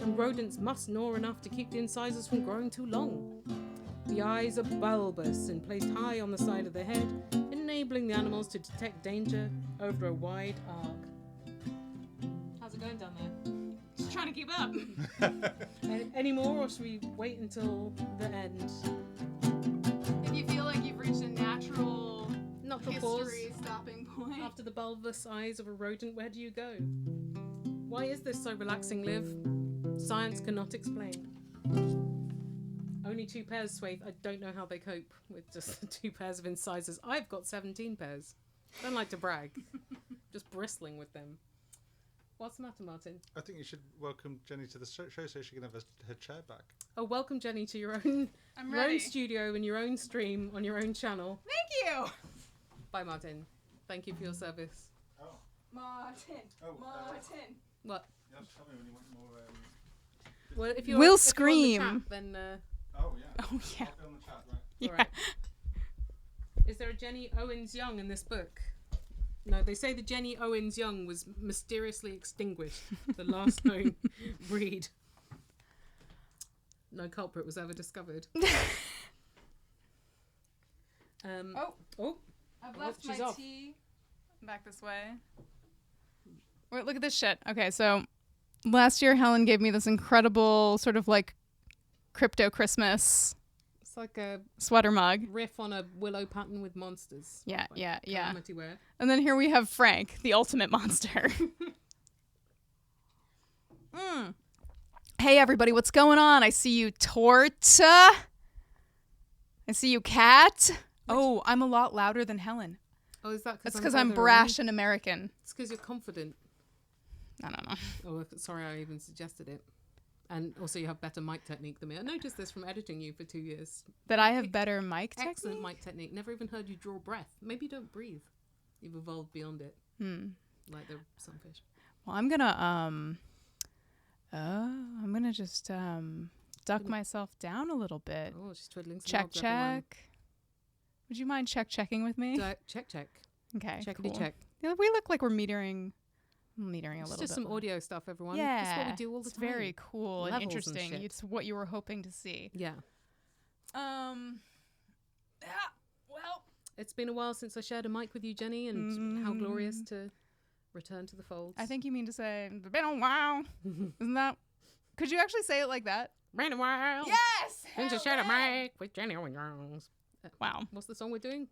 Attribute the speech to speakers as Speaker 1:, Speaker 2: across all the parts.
Speaker 1: and rodents must gnaw enough to keep the incisors from growing too long. The eyes are bulbous and placed high on the side of the head, enabling the animals to detect danger over a wide arc. How's it going down there?
Speaker 2: Just trying to keep up.
Speaker 1: Any more, or should we wait until the end?
Speaker 2: If you feel like you've reached a natural
Speaker 1: Pause.
Speaker 2: history stopping point.
Speaker 1: After the bulbous eyes of a rodent, where do you go? Why is this so relaxing, Liv? Science cannot explain. Only 2 pairs, Swaith. I don't know how they cope with just the 2 pairs of incisors. I've got 17 pairs. Don't like to brag. Just bristling with them. What's the matter, Martin?
Speaker 3: I think you should welcome Jenny to the show so she can have her chair back.
Speaker 1: Oh, welcome, Jenny, to your own studio and your own stream on your own channel.
Speaker 2: Thank you!
Speaker 1: Bye, Martin. Thank you for your service.
Speaker 3: Oh.
Speaker 2: Martin.
Speaker 1: What?
Speaker 3: You have to tell me when you want more...
Speaker 1: Well, if you're,
Speaker 4: We'll
Speaker 1: if
Speaker 4: scream.
Speaker 1: You're on the chat, then...
Speaker 3: Oh, yeah.
Speaker 4: Oh, yeah.
Speaker 3: I'll be on the chat, right?
Speaker 4: Yeah.
Speaker 1: Alright. Is there a Jenny Owens Young in this book? No, they say the Jenny Owens Young was mysteriously extinguished, the last known breed. No culprit was ever discovered.
Speaker 2: Oh, I've left
Speaker 1: she's
Speaker 2: my
Speaker 1: off.
Speaker 2: tea.
Speaker 4: Back this way. Wait, look at this shit. Okay, so last year Helen gave me this incredible sort of like crypto Christmas
Speaker 1: It's like a
Speaker 4: sweater mug.
Speaker 1: riff on a willow pattern with monsters.
Speaker 4: Yeah,
Speaker 1: Like
Speaker 4: yeah.
Speaker 1: Calamity Wear.
Speaker 4: And then here we have Frank, the ultimate monster. Hey everybody, what's going on? I see you, Torta. I see you, Cat. Oh, I'm a lot louder than Helen.
Speaker 1: Oh, is that
Speaker 4: That's because I'm brash and American.
Speaker 1: It's because you're confident.
Speaker 4: I don't know.
Speaker 1: Oh, sorry, I even suggested it. And also, you have better mic technique than me. I noticed this from editing you for 2 years.
Speaker 4: That I have better mic technique?
Speaker 1: Excellent mic technique. Never even heard you draw breath. Maybe you don't breathe. You've evolved beyond it. Like the sunfish.
Speaker 4: Well, I'm gonna just duck myself down a little bit.
Speaker 1: Oh, she's twiddling some
Speaker 4: Check,
Speaker 1: knobs, everyone.
Speaker 4: check. Would you mind checking with me?
Speaker 1: Check.
Speaker 4: Okay,
Speaker 1: Checkity
Speaker 4: cool.
Speaker 1: check.
Speaker 4: Yeah, we look like we're metering a
Speaker 1: It's
Speaker 4: little
Speaker 1: just
Speaker 4: bit.
Speaker 1: some audio stuff, everyone.
Speaker 4: Yeah,
Speaker 1: That's what we do all the
Speaker 4: it's
Speaker 1: time.
Speaker 4: very cool and
Speaker 1: Levels and
Speaker 4: interesting.
Speaker 1: shit.
Speaker 4: It's what you were hoping to see.
Speaker 1: Yeah.
Speaker 4: Well,
Speaker 1: It's been a while since I shared a mic with you, Jenny, and how glorious to return to the fold.
Speaker 4: I think you mean to say, it's been a while. Isn't that? Could you actually say it like that?
Speaker 1: Been a while.
Speaker 4: Yes!
Speaker 1: Since I shared a mic with Jenny Owens.
Speaker 4: Wow.
Speaker 1: What's the song we're doing?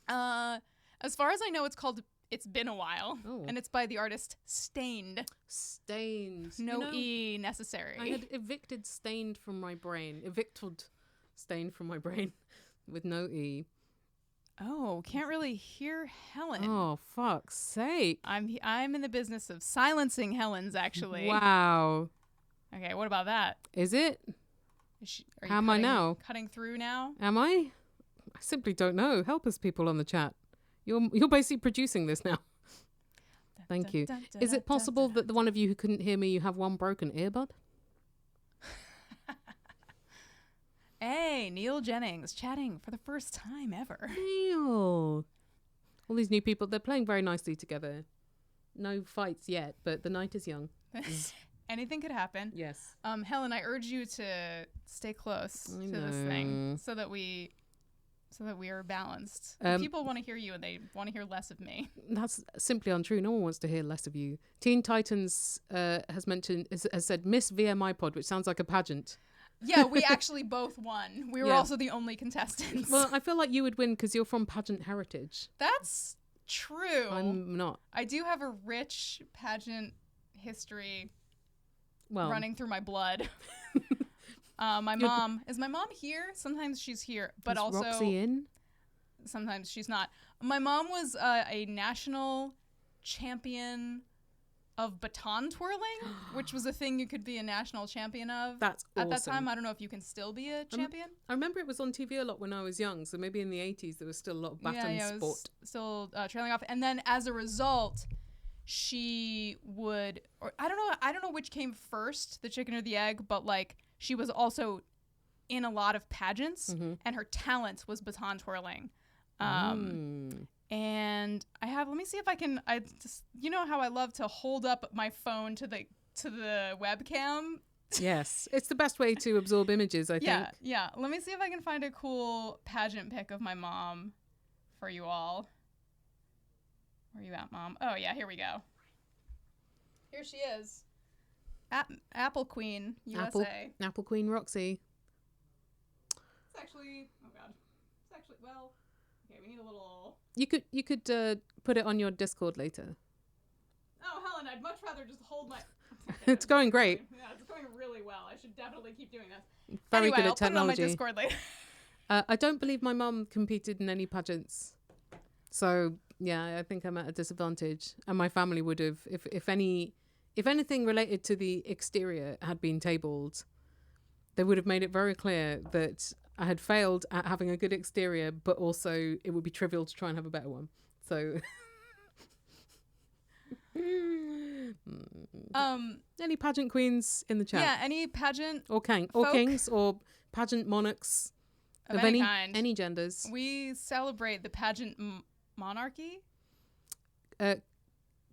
Speaker 4: As far as I know, it's called It's Been a While.
Speaker 1: Oh.
Speaker 4: And it's by the artist Stained.
Speaker 1: Stained.
Speaker 4: No E necessary.
Speaker 1: I had evicted Stained from my brain. Evicted Stained from my brain with no E.
Speaker 4: Oh, can't really hear Helen.
Speaker 1: Oh, fuck's sake.
Speaker 4: I'm in the business of silencing Helens, actually.
Speaker 1: Wow.
Speaker 4: Okay, what about that?
Speaker 1: Is it?
Speaker 4: Are you
Speaker 1: How am I now?
Speaker 4: Cutting through now?
Speaker 1: Am I? I simply don't know. Help us, people on the chat. You're basically producing this now. Thank you. Is it possible that the one of you who couldn't hear me, you have one broken earbud?
Speaker 4: Hey, Neil Jennings, chatting for the first time ever.
Speaker 1: Neil. All these new people, they're playing very nicely together. No fights yet, but the night is young.
Speaker 4: Anything could happen.
Speaker 1: Yes.
Speaker 4: Helen, I urge you to stay close to this
Speaker 1: know.
Speaker 4: thing so that we are balanced. People want to hear you and they want to hear less of me.
Speaker 1: That's simply untrue. No one wants to hear less of you. Teen Titans has said Miss VMI Pod, which sounds like a pageant.
Speaker 4: Yeah, we actually both won. We were
Speaker 1: Yeah.
Speaker 4: also the only contestants.
Speaker 1: Well, I feel like you would win because you're from pageant heritage.
Speaker 4: That's true.
Speaker 1: I'm not.
Speaker 4: I do have a rich pageant history
Speaker 1: Well,
Speaker 4: running through my blood. My mom is my mom here? Sometimes she's here, but
Speaker 1: is
Speaker 4: also
Speaker 1: Roxy in?
Speaker 4: sometimes she's not. My mom was a national champion of baton twirling, which was a thing you could be a national champion of.
Speaker 1: That's
Speaker 4: At that
Speaker 1: awesome.
Speaker 4: time, I don't know if you can still be a champion.
Speaker 1: I remember it was on TV a lot when I was young, so maybe in the 80s there was still a lot of baton
Speaker 4: It
Speaker 1: sport.
Speaker 4: was still trailing off. And then as a result, she would, or I don't know which came first, the chicken or the egg, but like she was also in a lot of pageants, and her talent was baton twirling. And let me see if I can, you know how I love to hold up my phone to the webcam
Speaker 1: Yes, it's the best way to absorb images, I think.
Speaker 4: Yeah. Let me see if I can find a cool pageant pic of my mom for you all. Where are you at, Mom? Oh, yeah, here we go. Here she is. Apple Queen, USA.
Speaker 1: Apple Queen Roxy.
Speaker 4: It's actually, oh God. It's actually, well, okay, we need a little...
Speaker 1: You could put it on your Discord later.
Speaker 4: Oh, Helen, I'd much rather just hold my...
Speaker 1: It's going great.
Speaker 4: Yeah, it's going really well. I should definitely keep doing this.
Speaker 1: Very
Speaker 4: anyway,
Speaker 1: good
Speaker 4: I'll
Speaker 1: at technology.
Speaker 4: Put it on my Discord later.
Speaker 1: I don't believe my mum competed in any pageants. So, yeah, I think I'm at a disadvantage. And my family would have, if anything related to the exterior had been tabled, they would have made it very clear that I had failed at having a good exterior, but also it would be trivial to try and have a better one. So... any pageant queens in the chat?
Speaker 4: Yeah, any pageant
Speaker 1: or
Speaker 4: folk?
Speaker 1: kings or pageant monarchs
Speaker 4: of any kind.
Speaker 1: Any genders.
Speaker 4: We celebrate the pageant monarchy.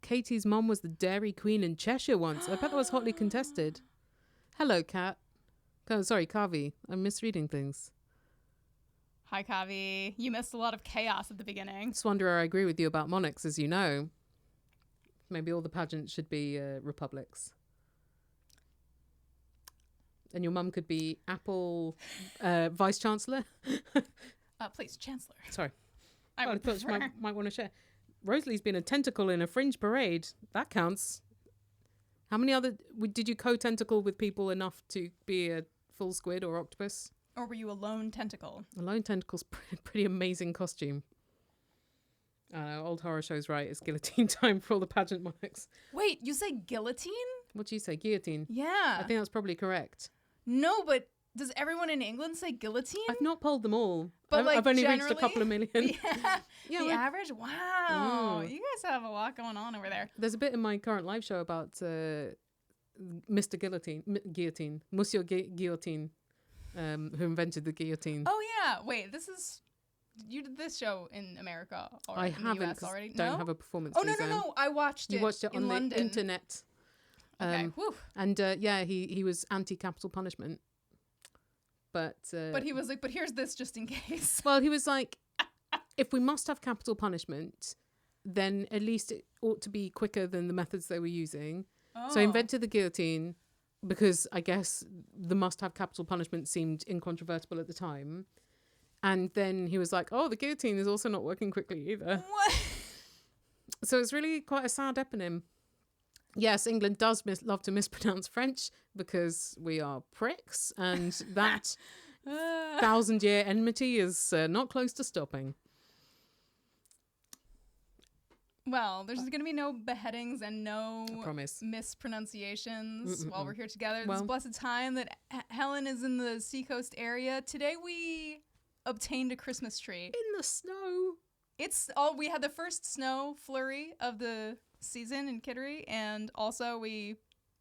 Speaker 1: Katie's mom was the Dairy Queen in Cheshire once. I bet that was hotly contested. Hello, Kat. Oh, sorry, Kavi. I'm misreading things.
Speaker 4: Hi, Kavi. You missed a lot of chaos at the beginning.
Speaker 1: Swanderer, I agree with you about monarchs, as you know. Maybe all the pageants should be republics. And your mum could be Apple Vice Chancellor.
Speaker 4: Please, Chancellor.
Speaker 1: Sorry.
Speaker 4: I would
Speaker 1: thought she
Speaker 4: prefer.
Speaker 1: might want to share. Rosalie's been a tentacle in a fringe parade. That counts. How many other... Did you co-tentacle with people enough to be a full squid or octopus?
Speaker 4: Or were you a lone tentacle?
Speaker 1: A lone tentacle's pretty amazing costume. Old horror show's right. It's guillotine time for all the pageant monarchs.
Speaker 4: Wait, you say guillotine?
Speaker 1: What do you say? Guillotine?
Speaker 4: Yeah.
Speaker 1: I think that's probably correct.
Speaker 4: No, but does everyone in England say guillotine?
Speaker 1: I've not polled them all.
Speaker 4: But
Speaker 1: I've only reached a
Speaker 4: generally?
Speaker 1: couple of million.
Speaker 4: Yeah. The average? Wow.
Speaker 1: Mm.
Speaker 4: You guys have a lot going on over there.
Speaker 1: There's a bit in my current live show about Mr. Guillotine, Monsieur Guillotine, who invented the guillotine.
Speaker 4: Oh, yeah. Wait, you did this show in America already?
Speaker 1: I haven't.
Speaker 4: In the US already?
Speaker 1: Don't
Speaker 4: No?
Speaker 1: have a performance.
Speaker 4: Oh, no.
Speaker 1: visa.
Speaker 4: I watched it.
Speaker 1: You watched it
Speaker 4: in
Speaker 1: on
Speaker 4: London.
Speaker 1: the internet.
Speaker 4: Okay. Whew.
Speaker 1: And he was anti-capital punishment. But
Speaker 4: But he was like, but here's this just in case.
Speaker 1: well, he was like, if we must have capital punishment, then at least it ought to be quicker than the methods they were using.
Speaker 4: Oh.
Speaker 1: So he invented the guillotine because I guess the must-have capital punishment seemed incontrovertible at the time. And then he was like, oh, the guillotine is also not working quickly either.
Speaker 4: What?
Speaker 1: So it's really quite a sad eponym. Yes, England does love to mispronounce French because we are pricks, and that 1,000-year enmity is not close to stopping.
Speaker 4: Well, there's going to be no beheadings and no
Speaker 1: I promise.
Speaker 4: mispronunciations while
Speaker 1: Mm-mm-mm.
Speaker 4: we're here together.
Speaker 1: Well-
Speaker 4: This blessed time that Helen is in the seacoast area. Today we obtained a Christmas tree.
Speaker 1: In the snow.
Speaker 4: We had the first snow flurry of the season in Kittery, and also we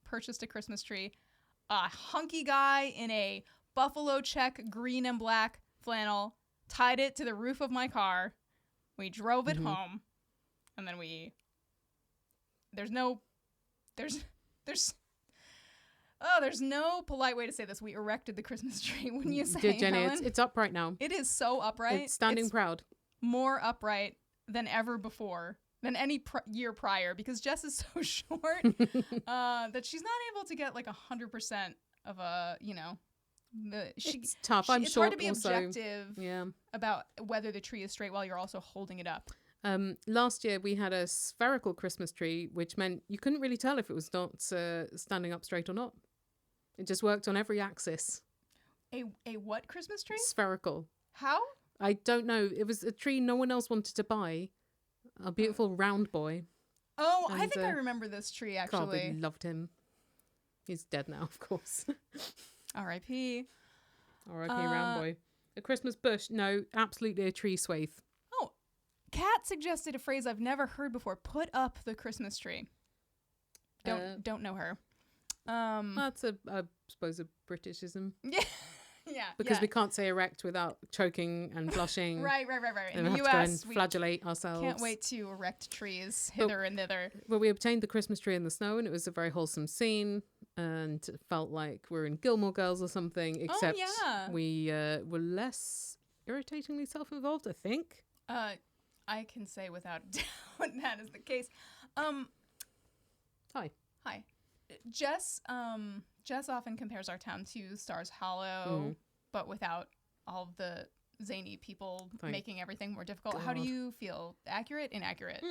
Speaker 4: purchased a Christmas tree. A hunky guy in a buffalo check green and black flannel tied it to the roof of my car. We drove it home, and then there's no polite way to say this. We erected the Christmas tree. Wouldn't you say,
Speaker 1: Dear Jenny,
Speaker 4: Helen?
Speaker 1: it's upright now.
Speaker 4: It is so upright.
Speaker 1: It's standing
Speaker 4: It's
Speaker 1: proud.
Speaker 4: more upright than ever before, than any year prior, because Jess is so short that she's not able to get like 100% of a,
Speaker 1: It's tough. I'm
Speaker 4: it's
Speaker 1: short
Speaker 4: hard to be
Speaker 1: also.
Speaker 4: objective
Speaker 1: Yeah.
Speaker 4: about whether the tree is straight while you're also holding it up.
Speaker 1: Last year we had a spherical Christmas tree, which meant you couldn't really tell if it was not standing up straight or not. It just worked on every axis.
Speaker 4: A what Christmas tree?
Speaker 1: Spherical.
Speaker 4: How?
Speaker 1: I don't know. It was a tree no one else wanted to buy. A beautiful round boy.
Speaker 4: Oh, I
Speaker 1: And,
Speaker 4: think I remember this tree
Speaker 1: God,
Speaker 4: actually.
Speaker 1: we loved him. He's dead now, of course.
Speaker 4: R.I.P.
Speaker 1: R.I.P. round boy. A Christmas bush? No, absolutely a tree swathe.
Speaker 4: Oh, Kat suggested a phrase I've never heard before. Put up the Christmas tree. Don't know her.
Speaker 1: That's I suppose a Britishism.
Speaker 4: Yeah. Yeah.
Speaker 1: Because we can't say erect without choking and blushing.
Speaker 4: Right. In
Speaker 1: And we
Speaker 4: the
Speaker 1: have to go
Speaker 4: US,
Speaker 1: and
Speaker 4: we
Speaker 1: flagellate ourselves.
Speaker 4: can't wait to erect trees hither and thither.
Speaker 1: Well, we obtained the Christmas tree in the snow, and it was a very wholesome scene. and felt like we're in Gilmore Girls or something, except
Speaker 4: yeah.
Speaker 1: we were less irritatingly self-involved, I think.
Speaker 4: I can say without a doubt that is the case.
Speaker 1: Hi.
Speaker 4: Jess often compares our town to Stars Hollow,
Speaker 1: Mm.
Speaker 4: but without all of the zany people
Speaker 1: Thank
Speaker 4: making everything more difficult. How do
Speaker 1: God.
Speaker 4: you feel? Accurate? Inaccurate?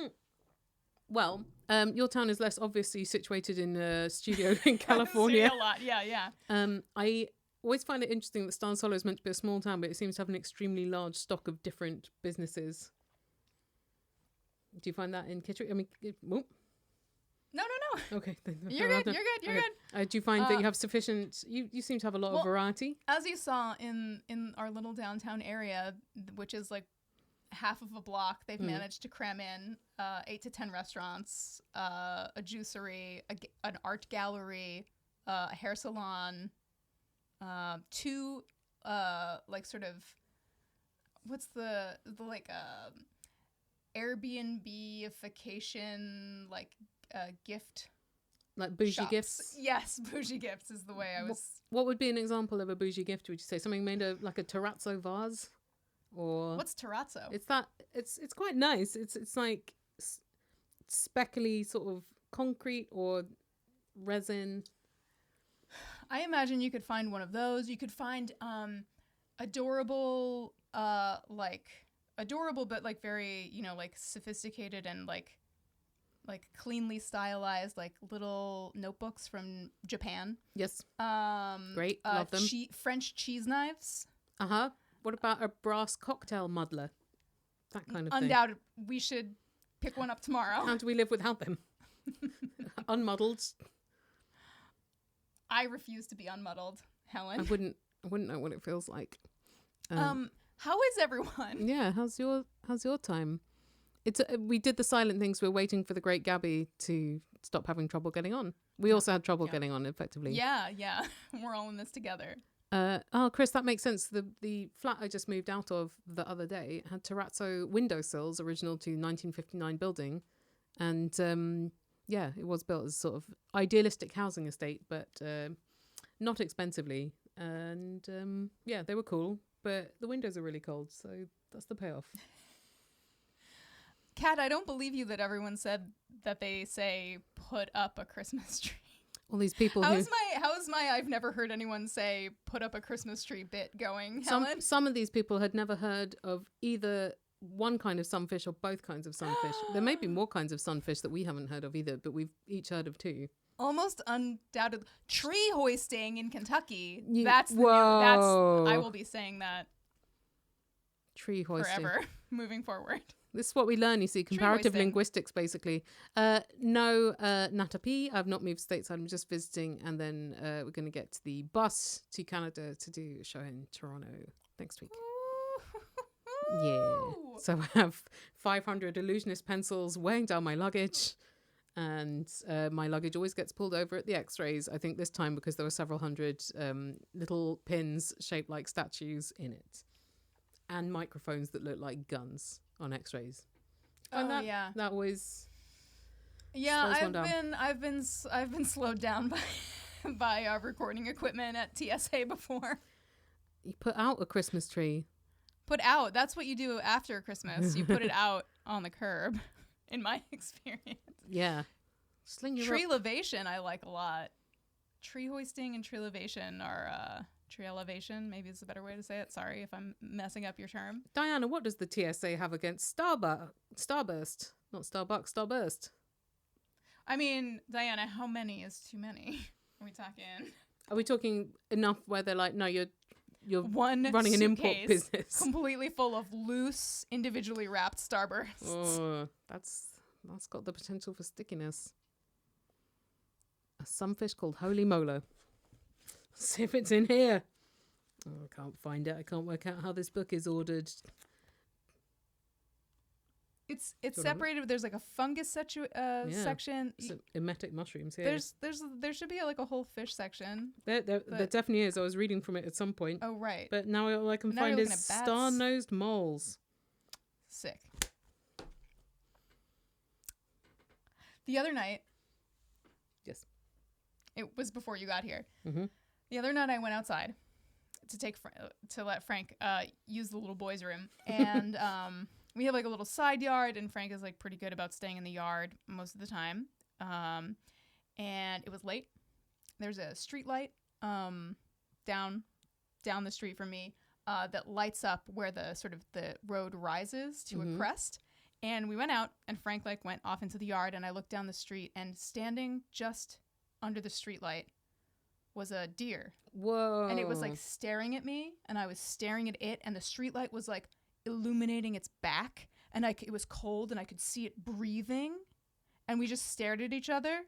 Speaker 1: Well, your town is less obviously situated in a studio in California.
Speaker 4: A lot. Yeah.
Speaker 1: I always find it interesting that Stars Hollow is meant to be a small town, but it seems to have an extremely large stock of different businesses. Do you find that in Kittery? I mean, whoop.
Speaker 4: No.
Speaker 1: Okay.
Speaker 4: You're good. You're good.
Speaker 1: Do you find that you have sufficient? You seem to have a lot of variety.
Speaker 4: As you saw in our little downtown area, which is like half of a block, they've managed to cram in 8 to 10 restaurants, a juicery, an art gallery, a hair salon, 2 like sort of what's the like Airbnb-ification like gift.
Speaker 1: Like bougie
Speaker 4: shops.
Speaker 1: gifts?
Speaker 4: Yes, bougie gifts is the way I was.
Speaker 1: What would be an example of a bougie gift, would you say? Something made of like a terrazzo vase? Or
Speaker 4: What's terrazzo?
Speaker 1: It's quite nice. It's like speckly sort of concrete or resin.
Speaker 4: I imagine you could find one of those. You could find adorable but like very, like sophisticated and like cleanly stylized like little notebooks from Japan.
Speaker 1: Yes. Great. Love them.
Speaker 4: French cheese knives.
Speaker 1: Uh-huh. What about a brass cocktail muddler? That kind of thing.
Speaker 4: Undoubted. We should pick one up tomorrow.
Speaker 1: How do we live without them? Unmuddled.
Speaker 4: I refuse to be unmuddled, Helen.
Speaker 1: I wouldn't know what it feels like.
Speaker 4: How is everyone?
Speaker 1: Yeah, how's your time? We did the silent things. We're waiting for the great Gabby to stop having trouble getting on. We also had trouble getting on, effectively.
Speaker 4: Yeah. We're all in this together.
Speaker 1: Chris, that makes sense. The flat I just moved out of the other day had terrazzo windowsills, original to 1959 building, and it was built as sort of idealistic housing estate, but not expensively. And they were cool, but the windows are really cold, so that's the payoff.
Speaker 4: Kat, I don't believe you that everyone said that they say put up a Christmas tree.
Speaker 1: All these people
Speaker 4: How's my I've never heard anyone say put up a Christmas tree bit going, Helen?
Speaker 1: Some of these people had never heard of either one kind of sunfish or both kinds of sunfish. There may be more kinds of sunfish that we haven't heard of either, but we've each heard of 2.
Speaker 4: Almost undoubted tree hoisting in Kentucky.
Speaker 1: I
Speaker 4: will be saying that
Speaker 1: tree hoisting
Speaker 4: forever moving forward.
Speaker 1: This is what we learn, you see, comparative linguistics, basically. No, Natapi, I've not moved stateside, I'm just visiting, and then we're going to get to the bus to Canada to do a show in Toronto next week. Yeah. So I have 500 Allusionist pencils weighing down my luggage, and my luggage always gets pulled over at the x-rays, I think this time because there were several hundred little pins shaped like statues in it, and microphones that look like guns on x-rays. That always
Speaker 4: I've been slowed down by recording equipment at TSA before.
Speaker 1: You put out a Christmas tree.
Speaker 4: Put out, that's what you do after Christmas. You put it out on the curb, in my experience.
Speaker 1: Yeah. Sling your
Speaker 4: tree elevation I like a lot. Tree hoisting and tree elevation are tree elevation, maybe is a better way to say it. Sorry if I'm messing up your term.
Speaker 1: Diana, what does the TSA have against Starburst? Not Starbucks, Starburst.
Speaker 4: I mean, Diana, how many is too many? Are
Speaker 1: we talking enough where they're like, no, you're
Speaker 4: one
Speaker 1: running an import business
Speaker 4: completely full of loose, individually wrapped Starbursts?
Speaker 1: Oh, that's got the potential for stickiness. A sunfish called Holy Molar. See if it's in here. Oh, I can't find it. I can't work out how this book is ordered.
Speaker 4: It's separated. There's like a fungus section.
Speaker 1: So, emetic mushrooms. Yeah.
Speaker 4: There should be like a whole fish section.
Speaker 1: There definitely is. I was reading from it at some point.
Speaker 4: Oh right.
Speaker 1: But now all I can find is star-nosed moles.
Speaker 4: Sick. The other night.
Speaker 1: Yes.
Speaker 4: It was before you got here.
Speaker 1: Mhm.
Speaker 4: The other night I went outside to let Frank use the little boys' room, and we have like a little side yard, and Frank is like pretty good about staying in the yard most of the time. And it was late. There's a street light down the street from me that lights up where the sort of the road rises to a crest. And we went out, and Frank like went off into the yard, and I looked down the street, and standing just under the street light was a deer.
Speaker 1: Whoa.
Speaker 4: And it was like staring at me, and I was staring at it, and the street light was like illuminating its back, and it was cold, and I could see it breathing, and we just stared at each other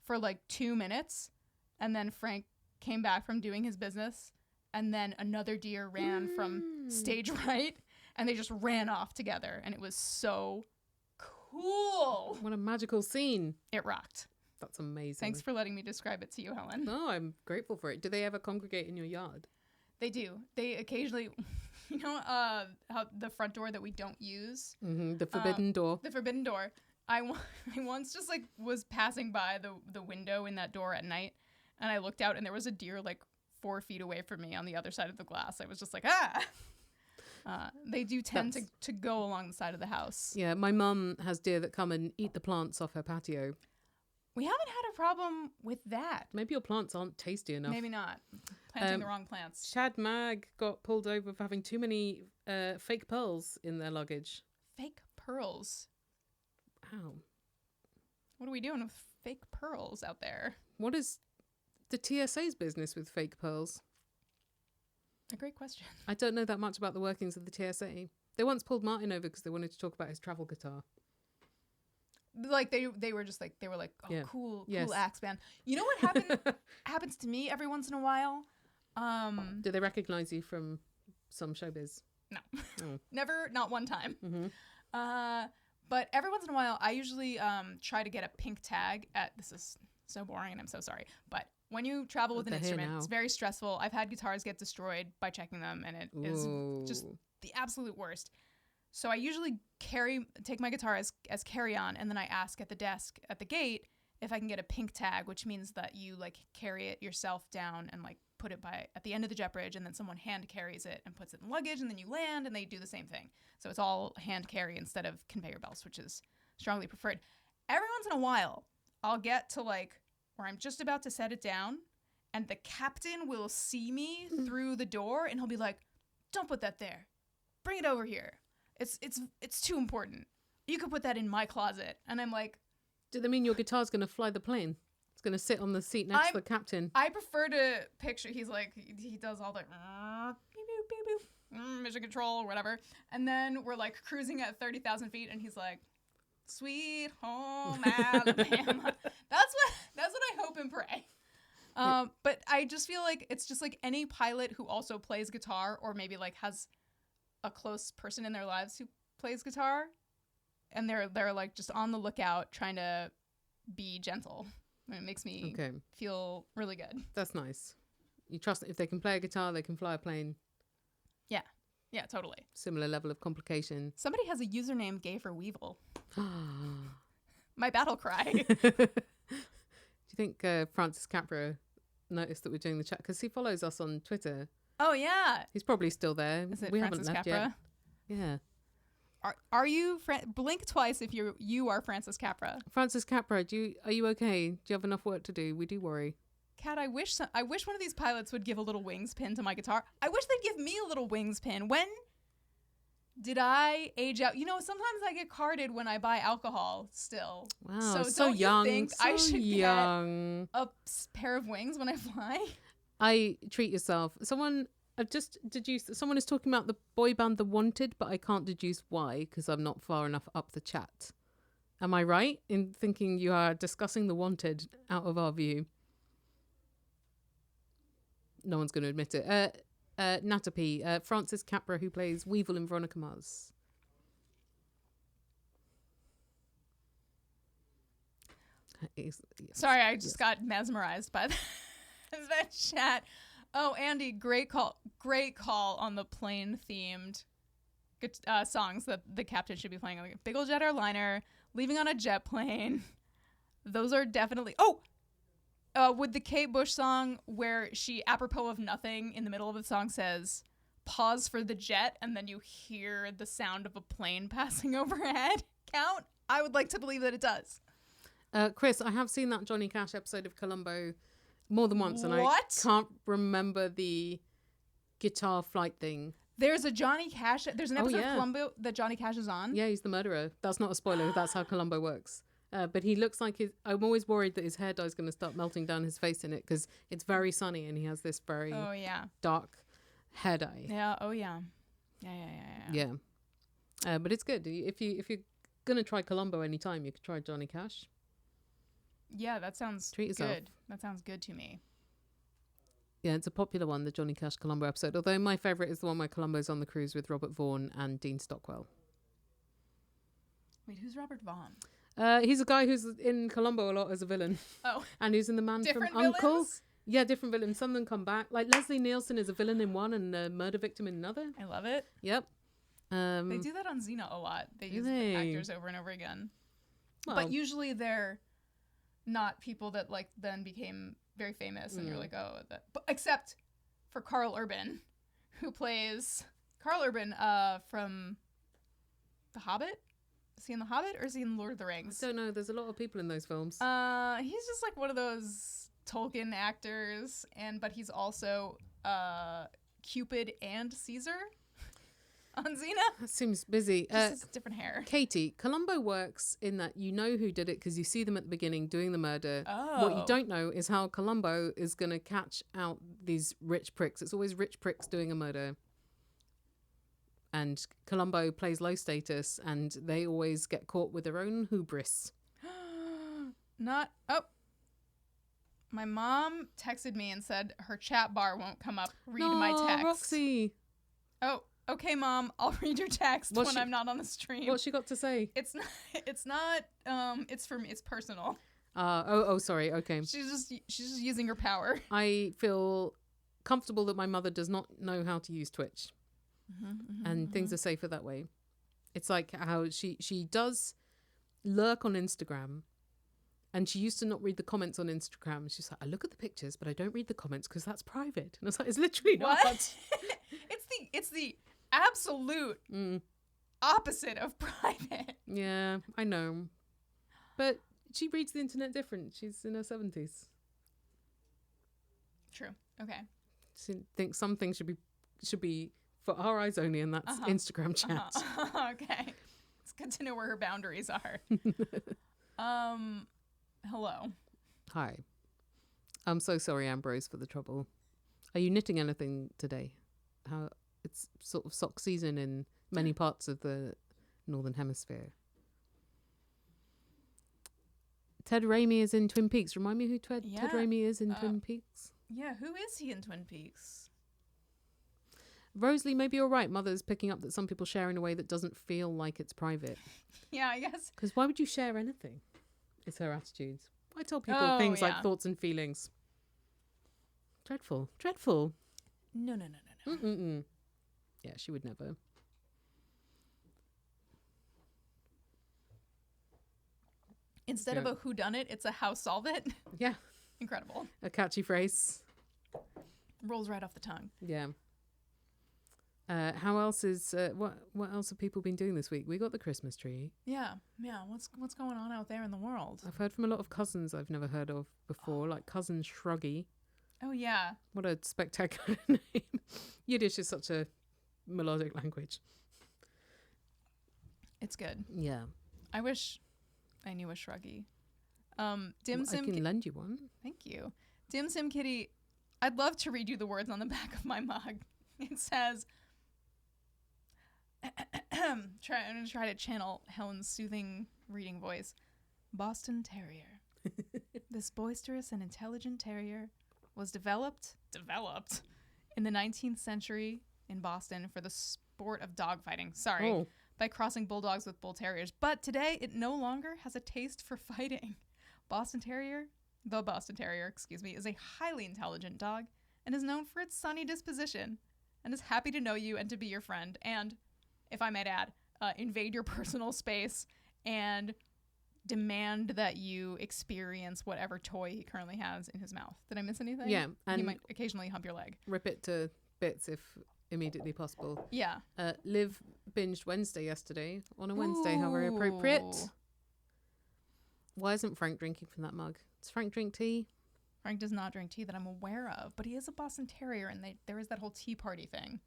Speaker 4: for like 2 minutes, and then Frank came back from doing his business, and then another deer ran from stage right, and they just ran off together, and it was so cool.
Speaker 1: What a magical scene.
Speaker 4: It rocked.
Speaker 1: That's amazing.
Speaker 4: Thanks for letting me describe it to you, Helen.
Speaker 1: No, I'm grateful for it. Do they ever congregate in your yard?
Speaker 4: They do. They occasionally, you know, how the front door that we don't use,
Speaker 1: The forbidden door.
Speaker 4: the forbidden door. I once just like was passing by the window in that door at night, and I looked out, and there was a deer like 4 feet away from me on the other side of the glass. I was just like, ah. They do tend to go along the side of the house.
Speaker 1: Yeah, my mum has deer that come and eat the plants off her patio.
Speaker 4: We haven't had a problem with that.
Speaker 1: Maybe your plants aren't tasty enough.
Speaker 4: Maybe not. Planting the wrong plants.
Speaker 1: Shad Mag got pulled over for having too many fake pearls in their luggage.
Speaker 4: Fake pearls.
Speaker 1: Wow.
Speaker 4: What are we doing with fake pearls out there?
Speaker 1: What is the TSA's business with fake pearls?
Speaker 4: A great question.
Speaker 1: I don't know that much about the workings of the TSA. They once pulled Martin over because they wanted to talk about his travel guitar.
Speaker 4: Like they were just like, oh,
Speaker 1: Yeah.
Speaker 4: cool
Speaker 1: Yes.
Speaker 4: axe band. You know what happens to me every once in a while?
Speaker 1: Do they recognize you from some showbiz?
Speaker 4: No.
Speaker 1: Oh.
Speaker 4: Never, not one time.
Speaker 1: Mm-hmm.
Speaker 4: But every once in a while, I usually try to get a pink tag this is so boring and I'm so sorry. But when you travel with an
Speaker 1: They're here
Speaker 4: instrument,
Speaker 1: now.
Speaker 4: it's very stressful. I've had guitars get destroyed by checking them, and it is just the absolute worst. So I usually take my guitar as carry-on, and then I ask at the desk at the gate if I can get a pink tag, which means that you like carry it yourself down and like put it at the end of the jet bridge, and then someone hand carries it and puts it in luggage, and then you land, and they do the same thing. So it's all hand carry instead of conveyor belts, which is strongly preferred. Every once in a while, I'll get to like where I'm just about to set it down, and the captain will see me through the door, and he'll be like, "Don't put that there. Bring it over here. It's too important. You could put that in my closet." And I'm like,
Speaker 1: Do they mean your guitar's going to fly the plane? It's going to sit on the seat next to the captain.
Speaker 4: I prefer to picture, he's like, he does all the beep, boop, beep, boop, mission control or whatever. And then we're like cruising at 30,000 feet, and he's like, "Sweet home Alabama." That's what I hope and pray. But I just feel like it's just like any pilot who also plays guitar, or maybe like has a close person in their lives who plays guitar, and they're like just on the lookout trying to be gentle. And it makes me feel really good.
Speaker 1: That's nice. You trust that if they can play a guitar, they can fly a plane.
Speaker 4: Yeah, totally.
Speaker 1: Similar level of complication.
Speaker 4: Somebody has a username gay for Weevil. My battle cry.
Speaker 1: Do you think Francis Capra noticed that we're doing the chat? Because he follows us on Twitter.
Speaker 4: Oh, yeah.
Speaker 1: He's probably still there.
Speaker 4: Is it
Speaker 1: We
Speaker 4: Francis
Speaker 1: haven't left
Speaker 4: Capra?
Speaker 1: yet. Yeah.
Speaker 4: Are you blink twice if you are Francis Capra?
Speaker 1: Francis Capra, are you okay? Do you have enough work to do? We do worry.
Speaker 4: Kat, I wish one of these pilots would give a little wings pin to my guitar. I wish they'd give me a little wings pin. When did I age out? You know, sometimes I get carded when I buy alcohol still.
Speaker 1: Wow,
Speaker 4: So
Speaker 1: so
Speaker 4: don't you
Speaker 1: young.
Speaker 4: think
Speaker 1: so
Speaker 4: I should
Speaker 1: young.
Speaker 4: get a pair of wings when I fly?
Speaker 1: I treat yourself. Someone is talking about the boy band The Wanted, but I can't deduce why because I'm not far enough up the chat. Am I right in thinking you are discussing The Wanted out of our view? No one's going to admit it. Natapi, Francis Capra, who plays Weevil in Veronica Mars. Yes.
Speaker 4: Sorry, I just got mesmerized by that chat. Oh, Andy, great call on the plane themed songs that the captain should be playing. Like Big Ol' Jet Airliner, Leaving on a Jet Plane. Those are definitely. Oh, With the Kate Bush song where she, apropos of nothing, in the middle of the song says, pause for the jet, and then you hear the sound of a plane passing overhead count? I would like to believe that it does.
Speaker 1: Chris, I have seen that Johnny Cash episode of Columbo more than once, and I
Speaker 4: What?
Speaker 1: can't remember the guitar flight thing.
Speaker 4: There's a Johnny Cash, there's an episode
Speaker 1: yeah.
Speaker 4: of Columbo that Johnny Cash is on.
Speaker 1: Yeah, he's the murderer. That's not a spoiler. That's how Columbo works. But he looks like I'm always worried that his hair dye is going to start melting down his face in it because it's very sunny and he has this very
Speaker 4: Oh, yeah.
Speaker 1: dark hair dye.
Speaker 4: Yeah, oh, yeah. Yeah.
Speaker 1: But it's good. If you're going to try Columbo anytime, you could try Johnny Cash.
Speaker 4: Yeah, that sounds
Speaker 1: Treat yourself.
Speaker 4: good. That sounds good to me.
Speaker 1: Yeah, it's a popular one, the Johnny Cash Columbo episode. Although my favourite is the one where Columbo's on the cruise with Robert Vaughn and Dean Stockwell.
Speaker 4: Wait, who's Robert Vaughn?
Speaker 1: He's a guy who's in Columbo a lot as a villain.
Speaker 4: Oh.
Speaker 1: And who's in The Man
Speaker 4: Different
Speaker 1: from Uncle.
Speaker 4: villains?
Speaker 1: Yeah, different villains. Some of them come back. Like Leslie Nielsen is a villain in one and a murder victim in another.
Speaker 4: I love it.
Speaker 1: Yep.
Speaker 4: They do that on Xena a lot. They use
Speaker 1: they?
Speaker 4: actors over and over again.
Speaker 1: Well,
Speaker 4: But usually they're not people that like then became very famous and you're like, oh, that. But except for Carl Urban, who plays Carl Urban from The Hobbit. Is he in The Hobbit or is he in Lord of the
Speaker 1: I
Speaker 4: Rings?
Speaker 1: don't know. There's a lot of people in those films.
Speaker 4: He's just like one of those Tolkien actors, but he's also Cupid and Caesar on Xena.
Speaker 1: That seems busy.
Speaker 4: Just has different hair.
Speaker 1: Katie, Columbo works in that you know who did it because you see them at the beginning doing the murder.
Speaker 4: Oh.
Speaker 1: What you don't know is how Columbo is going to catch out these rich pricks. It's always rich pricks doing a murder. And Columbo plays low status and they always get caught with their own hubris.
Speaker 4: My mom texted me and said her chat bar won't come up. Read
Speaker 1: No,
Speaker 4: my text.
Speaker 1: Roxy.
Speaker 4: Oh, okay, Mom. I'll read your text
Speaker 1: What's
Speaker 4: when
Speaker 1: she-
Speaker 4: I'm not on the stream.
Speaker 1: What's she got to say?
Speaker 4: It's not. It's for me. It's personal.
Speaker 1: Sorry. Okay.
Speaker 4: She's just using her power.
Speaker 1: I feel comfortable that my mother does not know how to use Twitch. And things are safer that way. It's like how she does lurk on Instagram, and she used to not read the comments on Instagram. She's like, I look at the pictures, but I don't read the comments because that's private. And I was like, it's literally not.
Speaker 4: What? it's the absolute opposite of private.
Speaker 1: Yeah, I know, but she reads the internet different. She's in her 70s.
Speaker 4: True. Okay.
Speaker 1: She thinks some things should be for our eyes only, and that's Instagram chat.
Speaker 4: Okay. It's good to know where her boundaries are. Hello.
Speaker 1: Hi. I'm so sorry, Ambrose, for the trouble. Are you knitting anything today? How it's sort of sock season in many parts of the Northern Hemisphere. Ted Raimi is in Twin Peaks. Remind me who Ted Raimi is in Twin Peaks?
Speaker 4: Yeah, who is he in Twin Peaks?
Speaker 1: Rosalie, maybe you're right. Mother's picking up that some people share in a way that doesn't feel like it's private.
Speaker 4: Yeah, I guess.
Speaker 1: Because why would you share anything? Is her attitude. Why tell people things like thoughts and feelings? Dreadful. Dreadful.
Speaker 4: No.
Speaker 1: Mm-mm-mm. Yeah, she would never.
Speaker 4: Instead of a whodunit, it's a how solve it.
Speaker 1: Yeah.
Speaker 4: Incredible.
Speaker 1: A catchy phrase.
Speaker 4: Rolls right off the tongue.
Speaker 1: Yeah. How else is what else have people been doing this week? We got the Christmas tree.
Speaker 4: Yeah. What's going on out there in the world?
Speaker 1: I've heard from a lot of cousins I've never heard of before, like cousin Shruggy.
Speaker 4: Oh yeah.
Speaker 1: What a spectacular name. Yiddish is such a melodic language.
Speaker 4: It's good.
Speaker 1: Yeah.
Speaker 4: I wish I knew a Shruggy. Dim
Speaker 1: I
Speaker 4: Sim.
Speaker 1: can lend you one.
Speaker 4: Thank you. Dim Sim Kitty. I'd love to read you the words on the back of my mug. It says. I'm going to try to channel Helen's soothing reading voice. Boston Terrier. This boisterous and intelligent terrier was developed in the 19th century in Boston for the sport of dogfighting. Sorry. By crossing bulldogs with bull terriers. But today, it no longer has a taste for fighting. The Boston Terrier, is a highly intelligent dog and is known for its sunny disposition and is happy to know you and to be your friend and, if I might add, invade your personal space and demand that you experience whatever toy he currently has in his mouth. Did I miss anything?
Speaker 1: Yeah,
Speaker 4: He
Speaker 1: and
Speaker 4: might occasionally hump your leg.
Speaker 1: rip it to bits if immediately possible.
Speaker 4: Yeah.
Speaker 1: Liv binged Wednesday yesterday on a Wednesday. How very appropriate.
Speaker 4: Ooh.
Speaker 1: Why isn't Frank drinking from that mug? Does Frank drink tea?
Speaker 4: Frank does not drink tea that I'm aware of, but he is a Boston Terrier, and there is that whole tea party thing.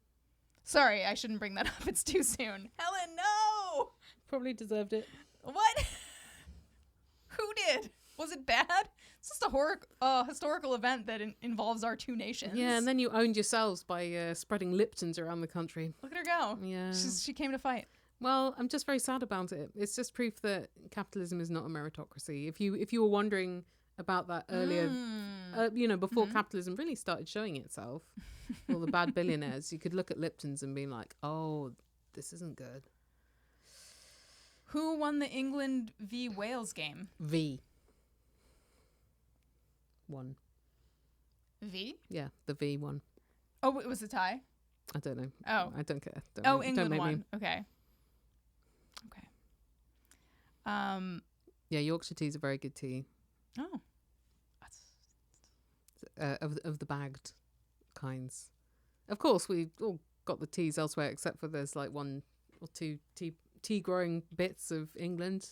Speaker 4: Sorry, I shouldn't bring that up. It's too soon. Helen, no!
Speaker 1: Probably deserved it.
Speaker 4: What? Who did? Was it bad? It's just a historical event that involves our two nations.
Speaker 1: Yeah, and then you owned yourselves by spreading Liptons around the country.
Speaker 4: Look at her go.
Speaker 1: Yeah.
Speaker 4: She came to fight.
Speaker 1: Well, I'm just very sad about it. It's just proof that capitalism is not a meritocracy. If you were wondering about that earlier, before capitalism really started showing itself, all the bad billionaires, you could look at Lipton's and be like, oh, this isn't good.
Speaker 4: Who won the England v Wales game?
Speaker 1: V. One.
Speaker 4: V?
Speaker 1: Yeah, the V one.
Speaker 4: Oh, it was a tie?
Speaker 1: I don't know.
Speaker 4: Oh.
Speaker 1: I don't care.
Speaker 4: England
Speaker 1: don't make
Speaker 4: won.
Speaker 1: Me.
Speaker 4: Okay.
Speaker 1: Yeah, Yorkshire tea is a very good tea.
Speaker 4: Oh.
Speaker 1: Of the bagged kinds. Of course, we've all got the teas elsewhere, except for there's like one or two tea growing bits of England.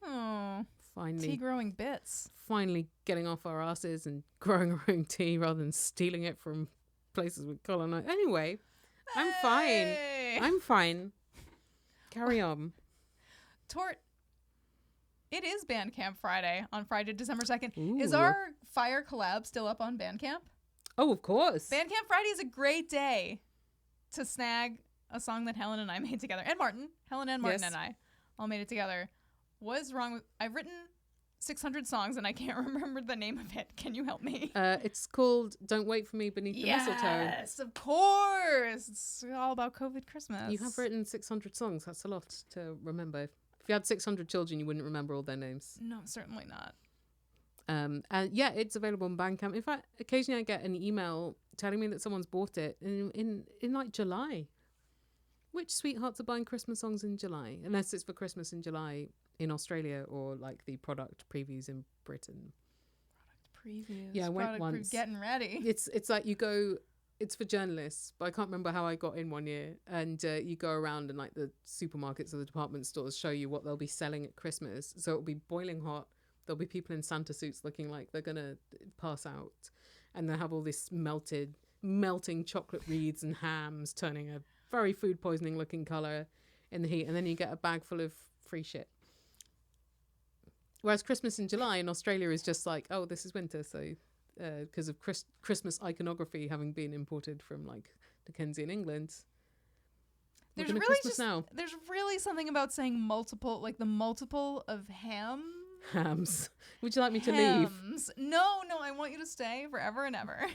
Speaker 4: Oh.
Speaker 1: Finally,
Speaker 4: Tea growing bits.
Speaker 1: Finally getting off our asses and growing our own tea rather than stealing it from places we colonized. Anyway, I'm fine. I'm fine. Carry on.
Speaker 4: Tort. It is Bandcamp Friday on Friday, December 2nd.
Speaker 1: Ooh.
Speaker 4: Is our Fire collab still up on Bandcamp?
Speaker 1: Oh, of course.
Speaker 4: Bandcamp Friday is a great day to snag a song that Helen and I made together. And Martin. Helen and Martin
Speaker 1: Yes.
Speaker 4: and I all made it together. What is wrong with... I've written 600 songs and I can't remember the name of it. Can you help me?
Speaker 1: It's called Don't Wait For Me Beneath the Mistletoe.
Speaker 4: Yes, of course. It's all about COVID Christmas.
Speaker 1: You have written 600 songs. That's a lot to remember. If you had 600 children, you wouldn't remember all their names.
Speaker 4: No, certainly not.
Speaker 1: And yeah, it's available on Bandcamp. In fact, occasionally I get an email telling me that someone's bought it in like July. Which sweethearts are buying Christmas songs in July? Unless it's for Christmas in July in Australia or like the product previews in Britain.
Speaker 4: Previews.
Speaker 1: Yeah, I went once.
Speaker 4: Getting ready.
Speaker 1: It's like you go. It's for journalists, but I can't remember how I got in one year. And you go around and like the supermarkets or the department stores show you what they'll be selling at Christmas. So it'll be boiling hot. There'll be people in Santa suits looking like they're going to pass out. And they'll have all this melting chocolate wreaths and hams turning a very food poisoning looking colour in the heat. And then you get a bag full of free shit. Whereas Christmas in July in Australia is just like, oh, this is winter, so... because of Christmas iconography having been imported from like Dickensian England.
Speaker 4: There's
Speaker 1: We're gonna
Speaker 4: really
Speaker 1: Christmas now.
Speaker 4: There's really something about saying multiple, like the multiple of
Speaker 1: Hams. Would you like me to leave?
Speaker 4: hams. No, I want you to stay forever and ever.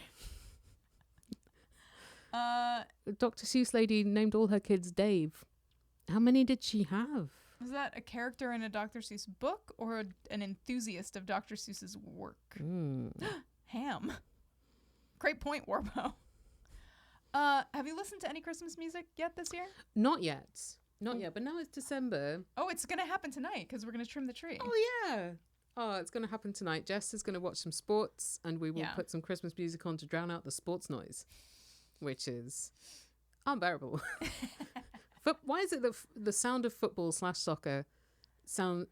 Speaker 1: Dr. Seuss lady named all her kids Dave. How many did she have?
Speaker 4: Is that a character in a Dr. Seuss book or an enthusiast of Dr. Seuss's work? Ham. Great point, Warbo. Have you listened to any Christmas music yet this year?
Speaker 1: Not yet, but now it's December.
Speaker 4: Oh, it's gonna happen tonight because we're gonna trim the tree.
Speaker 1: Oh yeah. Oh, it's going to happen tonight. Jess is going to watch some sports and we will put some Christmas music on to drown out the sports noise, which is unbearable. But why is it that the sound of football / soccer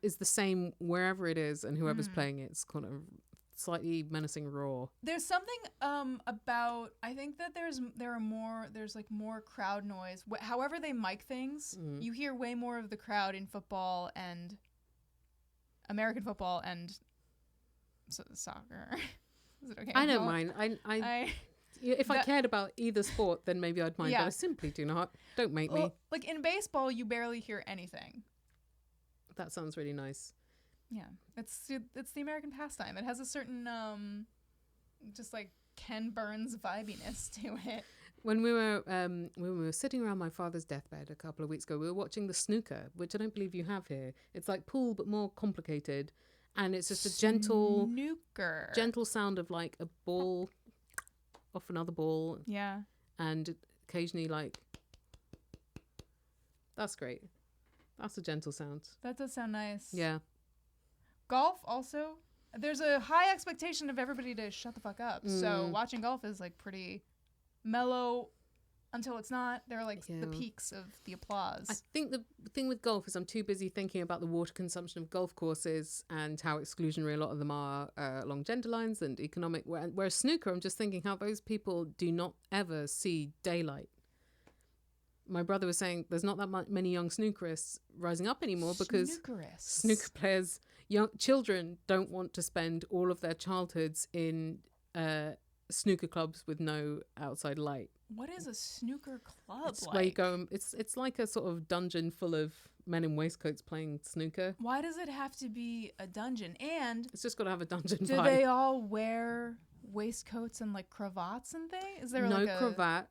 Speaker 1: is the same wherever it is and whoever's playing it's kind of slightly menacing roar?
Speaker 4: There's something about, I think that there's like more crowd noise. However they mic things, you hear way more of the crowd in football and American football and soccer. Is it okay?
Speaker 1: I don't mind. If I cared about either sport, then maybe I'd mind, but I simply do not. Don't make me.
Speaker 4: Like in baseball, you barely hear anything.
Speaker 1: That sounds really nice.
Speaker 4: Yeah, it's the American pastime. It has a certain just like Ken Burns vibiness to it.
Speaker 1: When we were sitting around my father's deathbed a couple of weeks ago, we were watching the snooker, which I don't believe you have here. It's like pool but more complicated, and it's just a gentle sound of like a ball off another ball.
Speaker 4: Yeah.
Speaker 1: And occasionally like, that's great. That's a gentle sound.
Speaker 4: That does sound nice.
Speaker 1: Yeah.
Speaker 4: golf also, there's a high expectation of everybody to shut the fuck up. So watching golf is like pretty mellow until it's not. There are like the peaks of the applause.
Speaker 1: I think the thing with golf is I'm too busy thinking about the water consumption of golf courses and how exclusionary a lot of them are along gender lines and economic. Whereas snooker, I'm just thinking how those people do not ever see daylight. My brother was saying there's not that many young snookerists rising up anymore because snooker players, young children don't want to spend all of their childhoods in snooker clubs with no outside light.
Speaker 4: What is a snooker club
Speaker 1: It's
Speaker 4: like?
Speaker 1: where you go. It's like a sort of dungeon full of men in waistcoats playing snooker.
Speaker 4: Why does it have to be a dungeon? And
Speaker 1: It's just got to have a dungeon
Speaker 4: do
Speaker 1: vibe.
Speaker 4: they all wear waistcoats and like cravats and things? Is there
Speaker 1: no
Speaker 4: like a
Speaker 1: cravat,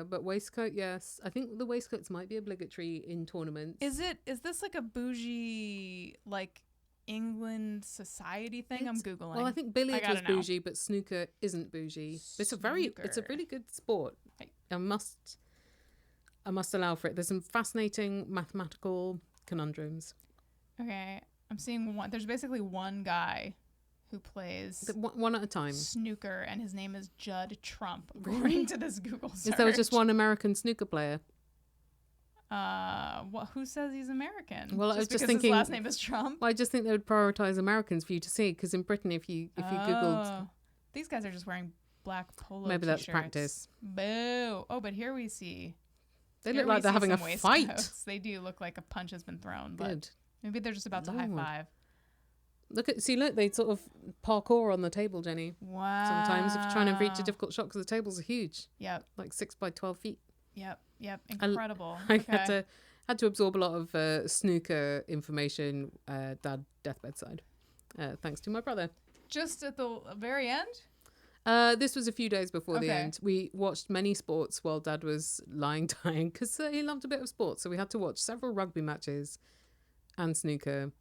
Speaker 1: but waistcoat, yes. I think the waistcoats might be obligatory in tournaments.
Speaker 4: Is this like a bougie like England society thing? I'm googling.
Speaker 1: Well, I think billiards
Speaker 4: gotta
Speaker 1: was
Speaker 4: know.
Speaker 1: bougie, but snooker isn't bougie. It's a really good sport.
Speaker 4: Right.
Speaker 1: I must allow for it. There's some fascinating mathematical conundrums.
Speaker 4: Okay, I'm seeing one. There's basically one guy who plays
Speaker 1: One at a time.
Speaker 4: snooker, and his name is Judd Trump,
Speaker 1: Really?
Speaker 4: according to this Google search.
Speaker 1: Is there just one American snooker player?
Speaker 4: Who says he's American?
Speaker 1: Well, I was just
Speaker 4: because
Speaker 1: thinking-
Speaker 4: his last name is Trump.
Speaker 1: Well, I just think they would prioritize Americans for you to see, because in Britain, if you googled,
Speaker 4: These guys are just wearing black polo
Speaker 1: maybe that's
Speaker 4: t-shirts.
Speaker 1: practice.
Speaker 4: Boo. Oh, but here we see.
Speaker 1: They
Speaker 4: here
Speaker 1: look
Speaker 4: we
Speaker 1: like they're
Speaker 4: see
Speaker 1: having a
Speaker 4: some
Speaker 1: fight.
Speaker 4: waistcoats. They do look like a punch has been thrown, but
Speaker 1: Good.
Speaker 4: maybe they're just about to
Speaker 1: Lord.
Speaker 4: high five.
Speaker 1: Look, they sort of parkour on the table, Jenny.
Speaker 4: Wow.
Speaker 1: Sometimes if you're trying to reach a difficult shot, because the tables are huge,
Speaker 4: Yep.
Speaker 1: like 6 by 12 feet.
Speaker 4: Yep. Incredible.
Speaker 1: I
Speaker 4: Okay.
Speaker 1: had to absorb a lot of snooker information, dad deathbed side, thanks to my brother.
Speaker 4: Just at the very end?
Speaker 1: This was a few days before the
Speaker 4: Okay.
Speaker 1: end. We watched many sports while Dad was lying dying, because he loved a bit of sports. So we had to watch several rugby matches and snooker.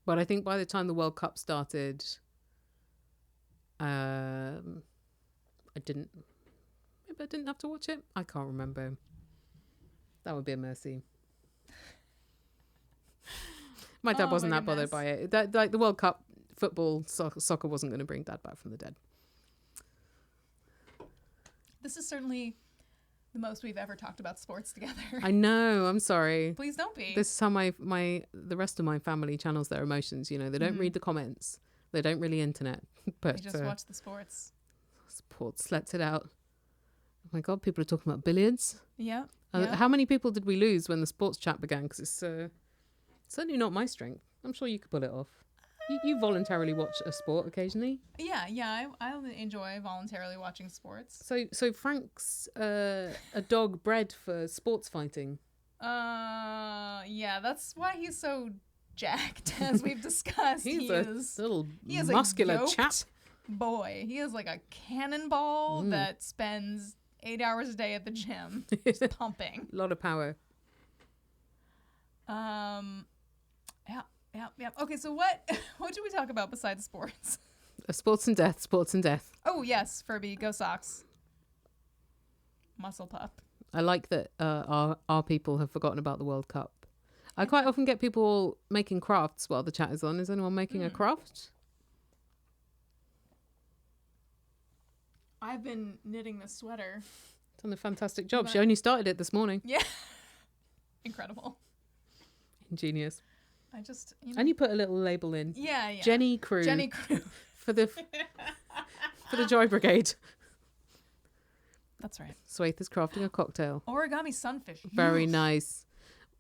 Speaker 1: But I think by the time the World Cup started, I didn't have to watch it. I can't remember. That would be a mercy. My dad
Speaker 4: Oh,
Speaker 1: wasn't
Speaker 4: my
Speaker 1: that bothered
Speaker 4: goodness.
Speaker 1: by it. Like the World Cup football, soccer wasn't going to bring Dad back from the dead.
Speaker 4: This is certainly the most we've ever talked about sports together.
Speaker 1: I know. I'm sorry.
Speaker 4: Please don't be.
Speaker 1: This is how the rest of my family channels their emotions. You know, they don't read the comments. They don't really internet. But
Speaker 4: We just watch the sports.
Speaker 1: sports lets it out. Oh my God, people are talking about billiards.
Speaker 4: Yeah.
Speaker 1: How many people did we lose when the sports chat began? Because it's certainly not my strength. I'm sure you could pull it off. You voluntarily watch a sport occasionally.
Speaker 4: Yeah. I enjoy voluntarily watching sports.
Speaker 1: So Frank's a dog bred for sports fighting.
Speaker 4: Yeah, that's why he's so jacked, as we've discussed.
Speaker 1: He's
Speaker 4: he
Speaker 1: a
Speaker 4: is
Speaker 1: little
Speaker 4: he is
Speaker 1: muscular
Speaker 4: a yoked
Speaker 1: chap.
Speaker 4: boy. He is like a cannonball that spends 8 hours a day at the gym, just pumping.
Speaker 1: A lot of power.
Speaker 4: Yeah. Okay, so what should we talk about besides sports?
Speaker 1: Sports and death.
Speaker 4: Oh yes, Furby, go Sox. Muscle pup.
Speaker 1: I like that our people have forgotten about the World Cup. I quite often get people making crafts while the chat is on. Is anyone making a craft?
Speaker 4: I've been knitting this sweater.
Speaker 1: Done a fantastic job.
Speaker 4: But-
Speaker 1: She only started it this morning.
Speaker 4: Yeah. Incredible.
Speaker 1: Ingenious.
Speaker 4: I just
Speaker 1: And you put a little label in.
Speaker 4: Yeah.
Speaker 1: Jenny Crew.
Speaker 4: Jenny Crew.
Speaker 1: for the Joy Brigade.
Speaker 4: That's right.
Speaker 1: Swaith is crafting a cocktail.
Speaker 4: Origami sunfish.
Speaker 1: Very nice.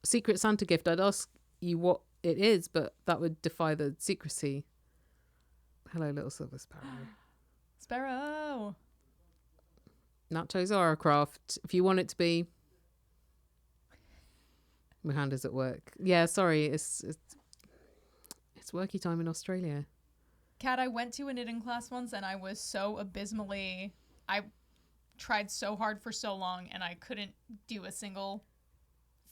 Speaker 1: Secret Santa gift. I'd ask you what it is, but that would defy the secrecy. Hello, little silver sparrow.
Speaker 4: Sparrow.
Speaker 1: Nachos are a craft. If you want it to be. My hand is at work. Yeah, sorry. It's worky time in Australia.
Speaker 4: Kat, I went to a knitting class once and I was so abysmally... I tried so hard for so long and I couldn't do a single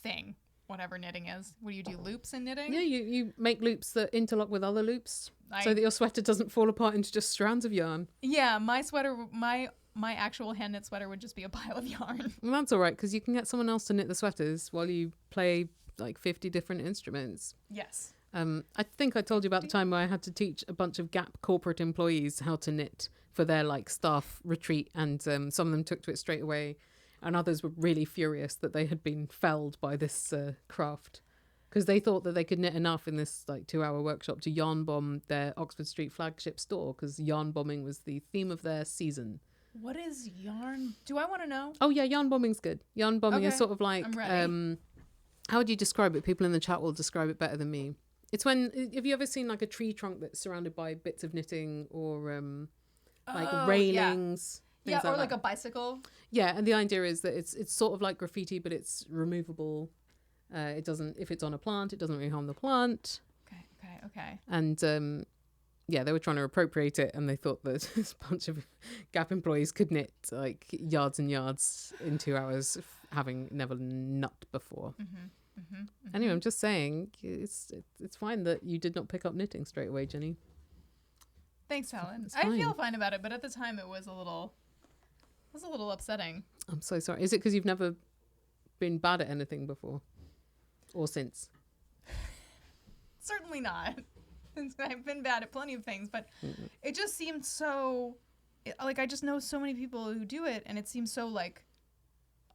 Speaker 4: thing, whatever knitting is. What do you do, loops in knitting?
Speaker 1: Yeah, you make loops that interlock with other loops so that your sweater doesn't fall apart into just strands of yarn.
Speaker 4: Yeah, my sweater, my actual hand knit sweater would just be a pile of yarn.
Speaker 1: Well, that's all right, because you can get someone else to knit the sweaters while you play like 50 different instruments.
Speaker 4: Yes.
Speaker 1: I think I told you about the time where I had to teach a bunch of Gap corporate employees how to knit for their like staff retreat, and some of them took to it straight away, and others were really furious that they had been felled by this craft, because they thought that they could knit enough in this like 2-hour workshop to yarn bomb their Oxford Street flagship store, because yarn bombing was the theme of their season.
Speaker 4: What is yarn? Do I want to know?
Speaker 1: Oh yeah, yarn bombing's good. Yarn bombing is
Speaker 4: Okay,
Speaker 1: sort of like
Speaker 4: I'm ready.
Speaker 1: how would you describe it? People in the chat will describe it better than me. It's when, have you ever seen like a tree trunk that's surrounded by bits of knitting or like
Speaker 4: Oh,
Speaker 1: railings?
Speaker 4: Yeah,
Speaker 1: things
Speaker 4: or like
Speaker 1: that.
Speaker 4: a bicycle.
Speaker 1: Yeah, and the idea is that it's sort of like graffiti, but it's removable. It doesn't, if it's on a plant, it doesn't really harm the plant.
Speaker 4: Okay.
Speaker 1: And yeah, they were trying to appropriate it, and they thought that this bunch of Gap employees could knit like yards and yards in 2 hours, having never nut before. Anyway, I'm just saying, it's fine that you did not pick up knitting straight away, Jenny.
Speaker 4: Thanks, Helen.
Speaker 1: It's
Speaker 4: I feel
Speaker 1: fine.
Speaker 4: fine about it, but at the time it was a little upsetting.
Speaker 1: I'm so sorry. Is it because you've never been bad at anything before, or since?
Speaker 4: Certainly not. I've been bad at plenty of things, but it just seemed so, like, I just know so many people who do it, and it seems so, like,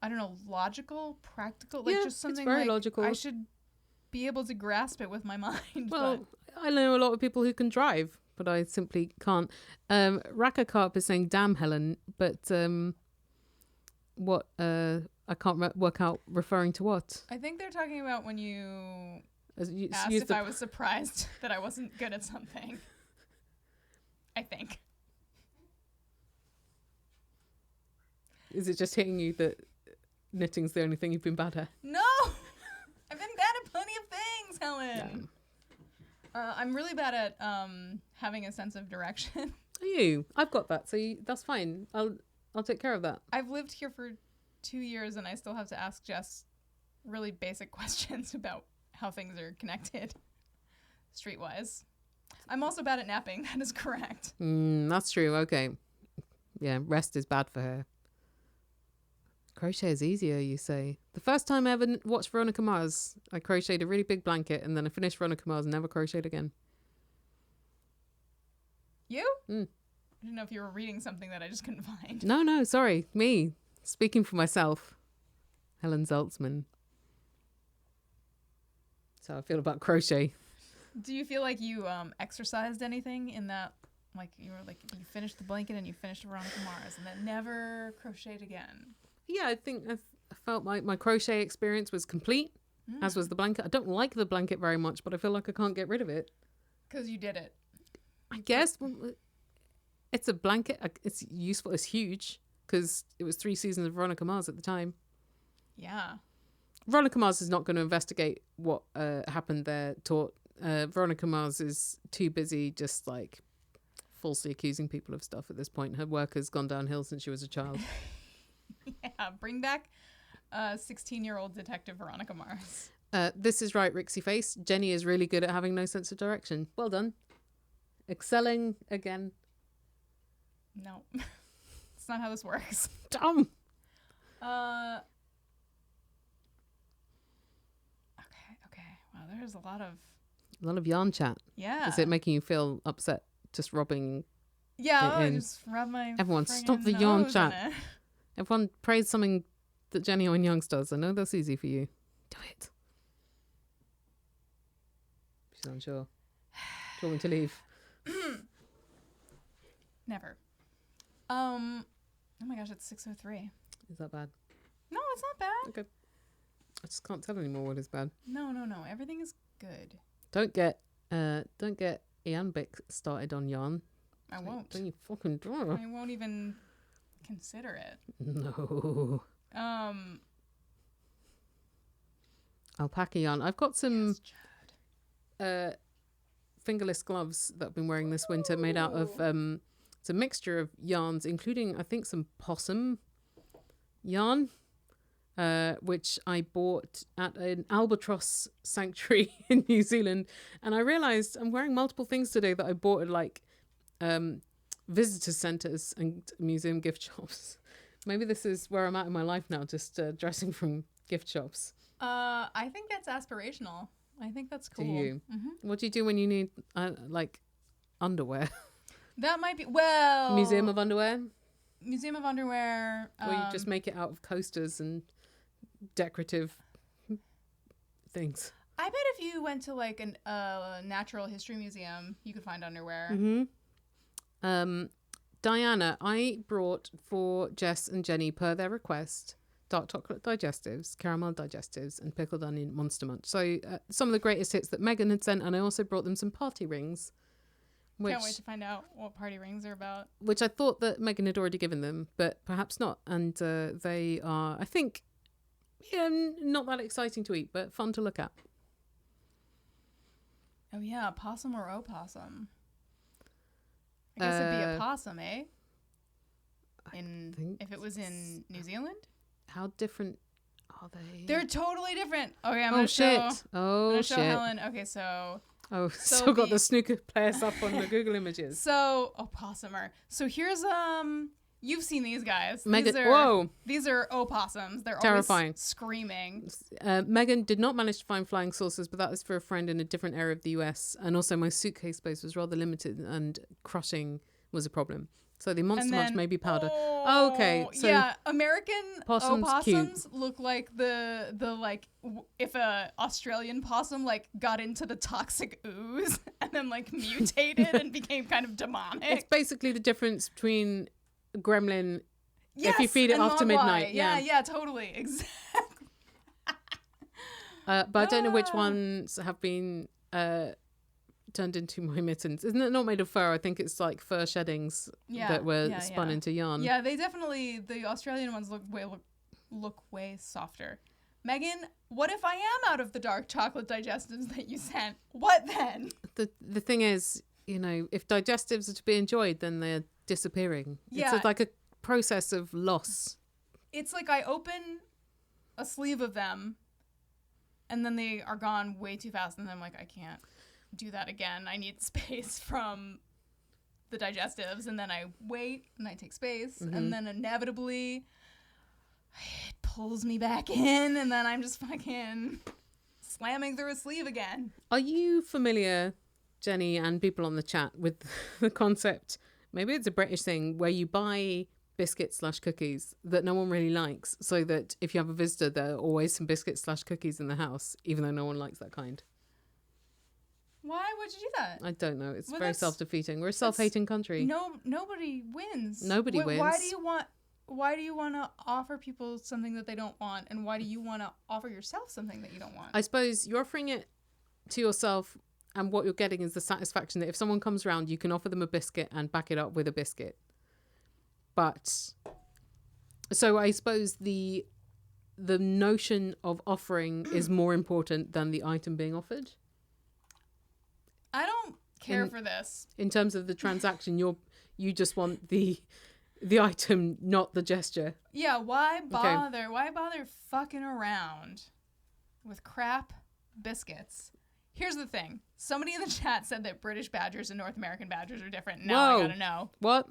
Speaker 4: I don't know, logical, practical, like
Speaker 1: Yeah,
Speaker 4: just something
Speaker 1: it's very
Speaker 4: like
Speaker 1: logical.
Speaker 4: I should be able to grasp it with my mind.
Speaker 1: Well, I know a lot of people who can drive, but I simply can't. Rakakarp is saying, "Damn, Helen," but what? I can't work out referring to what.
Speaker 4: I think they're talking about when you
Speaker 1: As you
Speaker 4: asked
Speaker 1: use
Speaker 4: if
Speaker 1: the-
Speaker 4: I was surprised that I wasn't good at something. I think.
Speaker 1: Is it just hitting you that knitting's the only thing you've been bad at?
Speaker 4: No! I've been bad at plenty of things, Helen. I'm really bad at having a sense of direction.
Speaker 1: Are you? I've got that, so that's fine. I'll take care of that.
Speaker 4: I've lived here for 2 years and I still have to ask Jess really basic questions about how things are connected streetwise. I'm also bad at napping. That is correct.
Speaker 1: That's true. Okay. Yeah, rest is bad for her. Crochet is easier, you say. The first time I ever watched Veronica Mars, I crocheted a really big blanket, and then I finished Veronica Mars and never crocheted again.
Speaker 4: You?
Speaker 1: Mm.
Speaker 4: I didn't know if you were reading something that I just couldn't find.
Speaker 1: No, sorry. Me. Speaking for myself. Helen Zaltzman. That's how I feel about crochet.
Speaker 4: Do you feel like you exercised anything in that? Like you were like you finished the blanket and you finished Veronica Mars and then never crocheted again.
Speaker 1: Yeah, I think I felt like my crochet experience was complete, as was the blanket. I don't like the blanket very much, but I feel like I can't get rid of it.
Speaker 4: Because you did it.
Speaker 1: I guess it's a blanket. It's useful. It's huge because it was 3 seasons of Veronica Mars at the time.
Speaker 4: Yeah.
Speaker 1: Veronica Mars is not going to investigate what happened there. Veronica Mars is too busy just like falsely accusing people of stuff at this point. Her work has gone downhill since she was a child.
Speaker 4: Yeah, bring back 16-year-old detective Veronica Mars.
Speaker 1: This is right, Rixie Face. Jenny is really good at having no sense of direction. Well done. Excelling again.
Speaker 4: No. It's not how this works.
Speaker 1: Dumb.
Speaker 4: Okay. Wow, there's a lot of
Speaker 1: yarn chat.
Speaker 4: yeah.
Speaker 1: Is it making you feel upset just robbing?
Speaker 4: Yeah, I
Speaker 1: in?
Speaker 4: just rub my
Speaker 1: Everyone,
Speaker 4: friggin'
Speaker 1: stop the yarn
Speaker 4: nose
Speaker 1: chat.
Speaker 4: in it.
Speaker 1: Everyone praise something that Jenny Owen Youngs does. I know that's easy for you. Do it. She's unsure. Do you want me to leave?
Speaker 4: Never. Oh my gosh, it's 6:03.
Speaker 1: Is that bad?
Speaker 4: No, it's not bad.
Speaker 1: Okay. I just can't tell anymore what is bad.
Speaker 4: No. Everything is good.
Speaker 1: Don't get Iambic started on yarn.
Speaker 4: I won't.
Speaker 1: Don't you fucking do it.
Speaker 4: I won't even consider it.
Speaker 1: No. Alpaca yarn. I've got some fingerless gloves that I've been wearing this winter, made out of it's a mixture of yarns, including I think some possum yarn, which I bought at an albatross sanctuary in New Zealand. And I realized I'm wearing multiple things today that I bought at like visitor centers and museum gift shops. Maybe this is where I'm at in my life now, just dressing from gift shops.
Speaker 4: I think that's aspirational. I think that's cool.
Speaker 1: Do you?
Speaker 4: Hmm.
Speaker 1: What do you do when you need like underwear?
Speaker 4: That might be
Speaker 1: Museum of underwear,
Speaker 4: Museum of Underwear.
Speaker 1: or you just make it out of coasters and decorative things.
Speaker 4: I bet if you went to like a natural history museum, you could find underwear.
Speaker 1: Mm-hmm. Diana, I brought for Jess and Jenny, per their request, dark chocolate digestives, caramel digestives, and pickled onion Monster Munch. So some of the greatest hits that Megan had sent, and I also brought them some party rings.
Speaker 4: Can't wait to find out what party rings are about.
Speaker 1: Which I thought that Megan had already given them, but perhaps not. And they are, I think, not that exciting to eat, but fun to look at.
Speaker 4: Oh yeah, possum or opossum? I guess it'd be a possum, eh? If it was in New Zealand?
Speaker 1: How different are they?
Speaker 4: They're totally different. Okay, I'm
Speaker 1: Oh
Speaker 4: gonna
Speaker 1: shit!
Speaker 4: show.
Speaker 1: Oh
Speaker 4: I'm gonna
Speaker 1: shit!
Speaker 4: show Helen. Okay, so
Speaker 1: Still got the snooker players up on the Google images.
Speaker 4: So oppossumer. So here's you've seen these guys.
Speaker 1: Megan,
Speaker 4: These are opossums. They're
Speaker 1: terrifying,
Speaker 4: always screaming.
Speaker 1: Megan did not manage to find flying saucers, but that was for a friend in a different area of the US. And also, my suitcase space was rather limited, and crushing was a problem. So the Monster Munch may be powder. Oh, okay. So
Speaker 4: yeah, American
Speaker 1: possums
Speaker 4: opossums look like the like if a Australian possum like got into the toxic ooze and then like mutated and became kind of demonic.
Speaker 1: It's basically the difference between a gremlin
Speaker 4: yes,
Speaker 1: if you feed it
Speaker 4: and
Speaker 1: after
Speaker 4: Mogwai.
Speaker 1: midnight.
Speaker 4: Yeah, totally. Exactly.
Speaker 1: But I don't know which ones have been turned into my mittens. Isn't it not made of fur? I think it's like fur sheddings that were spun into yarn.
Speaker 4: Yeah, they definitely, the Australian ones look way softer. Megan, what if I am out of the dark chocolate digestives that you sent? What then?
Speaker 1: The thing is, if digestives are to be enjoyed, then they're disappearing.
Speaker 4: Yeah.
Speaker 1: It's like a process of loss.
Speaker 4: It's like I open a sleeve of them and then they are gone way too fast and then I'm like, I can't do that again. I need space from the digestives, and then I wait and I take space, and then inevitably it pulls me back in, and then I'm just fucking slamming through a sleeve again.
Speaker 1: Are you familiar, Jenny, and people on the chat, with the concept, maybe it's a British thing, where you buy biscuits/cookies that no one really likes, so that if you have a visitor, there are always some biscuits/cookies in the house, even though no one likes that kind?
Speaker 4: Why would you do that?
Speaker 1: I don't know. It's
Speaker 4: Well,
Speaker 1: very self-defeating. We're a self-hating country.
Speaker 4: Nobody wins.
Speaker 1: Nobody wins.
Speaker 4: Why do you want to offer people something that they don't want, and why do you want to offer yourself something that you don't want?
Speaker 1: I suppose you're offering it to yourself, and what you're getting is the satisfaction that if someone comes around, you can offer them a biscuit and back it up with a biscuit. But so I suppose the notion of offering is more important than the item being offered.
Speaker 4: I don't care for this.
Speaker 1: In terms of the transaction, you just want the item, not the gesture.
Speaker 4: Yeah, why bother? Okay. Why bother fucking around with crap biscuits? Here's the thing. Somebody in the chat said that British badgers and North American badgers are different. Now I gotta know.
Speaker 1: What?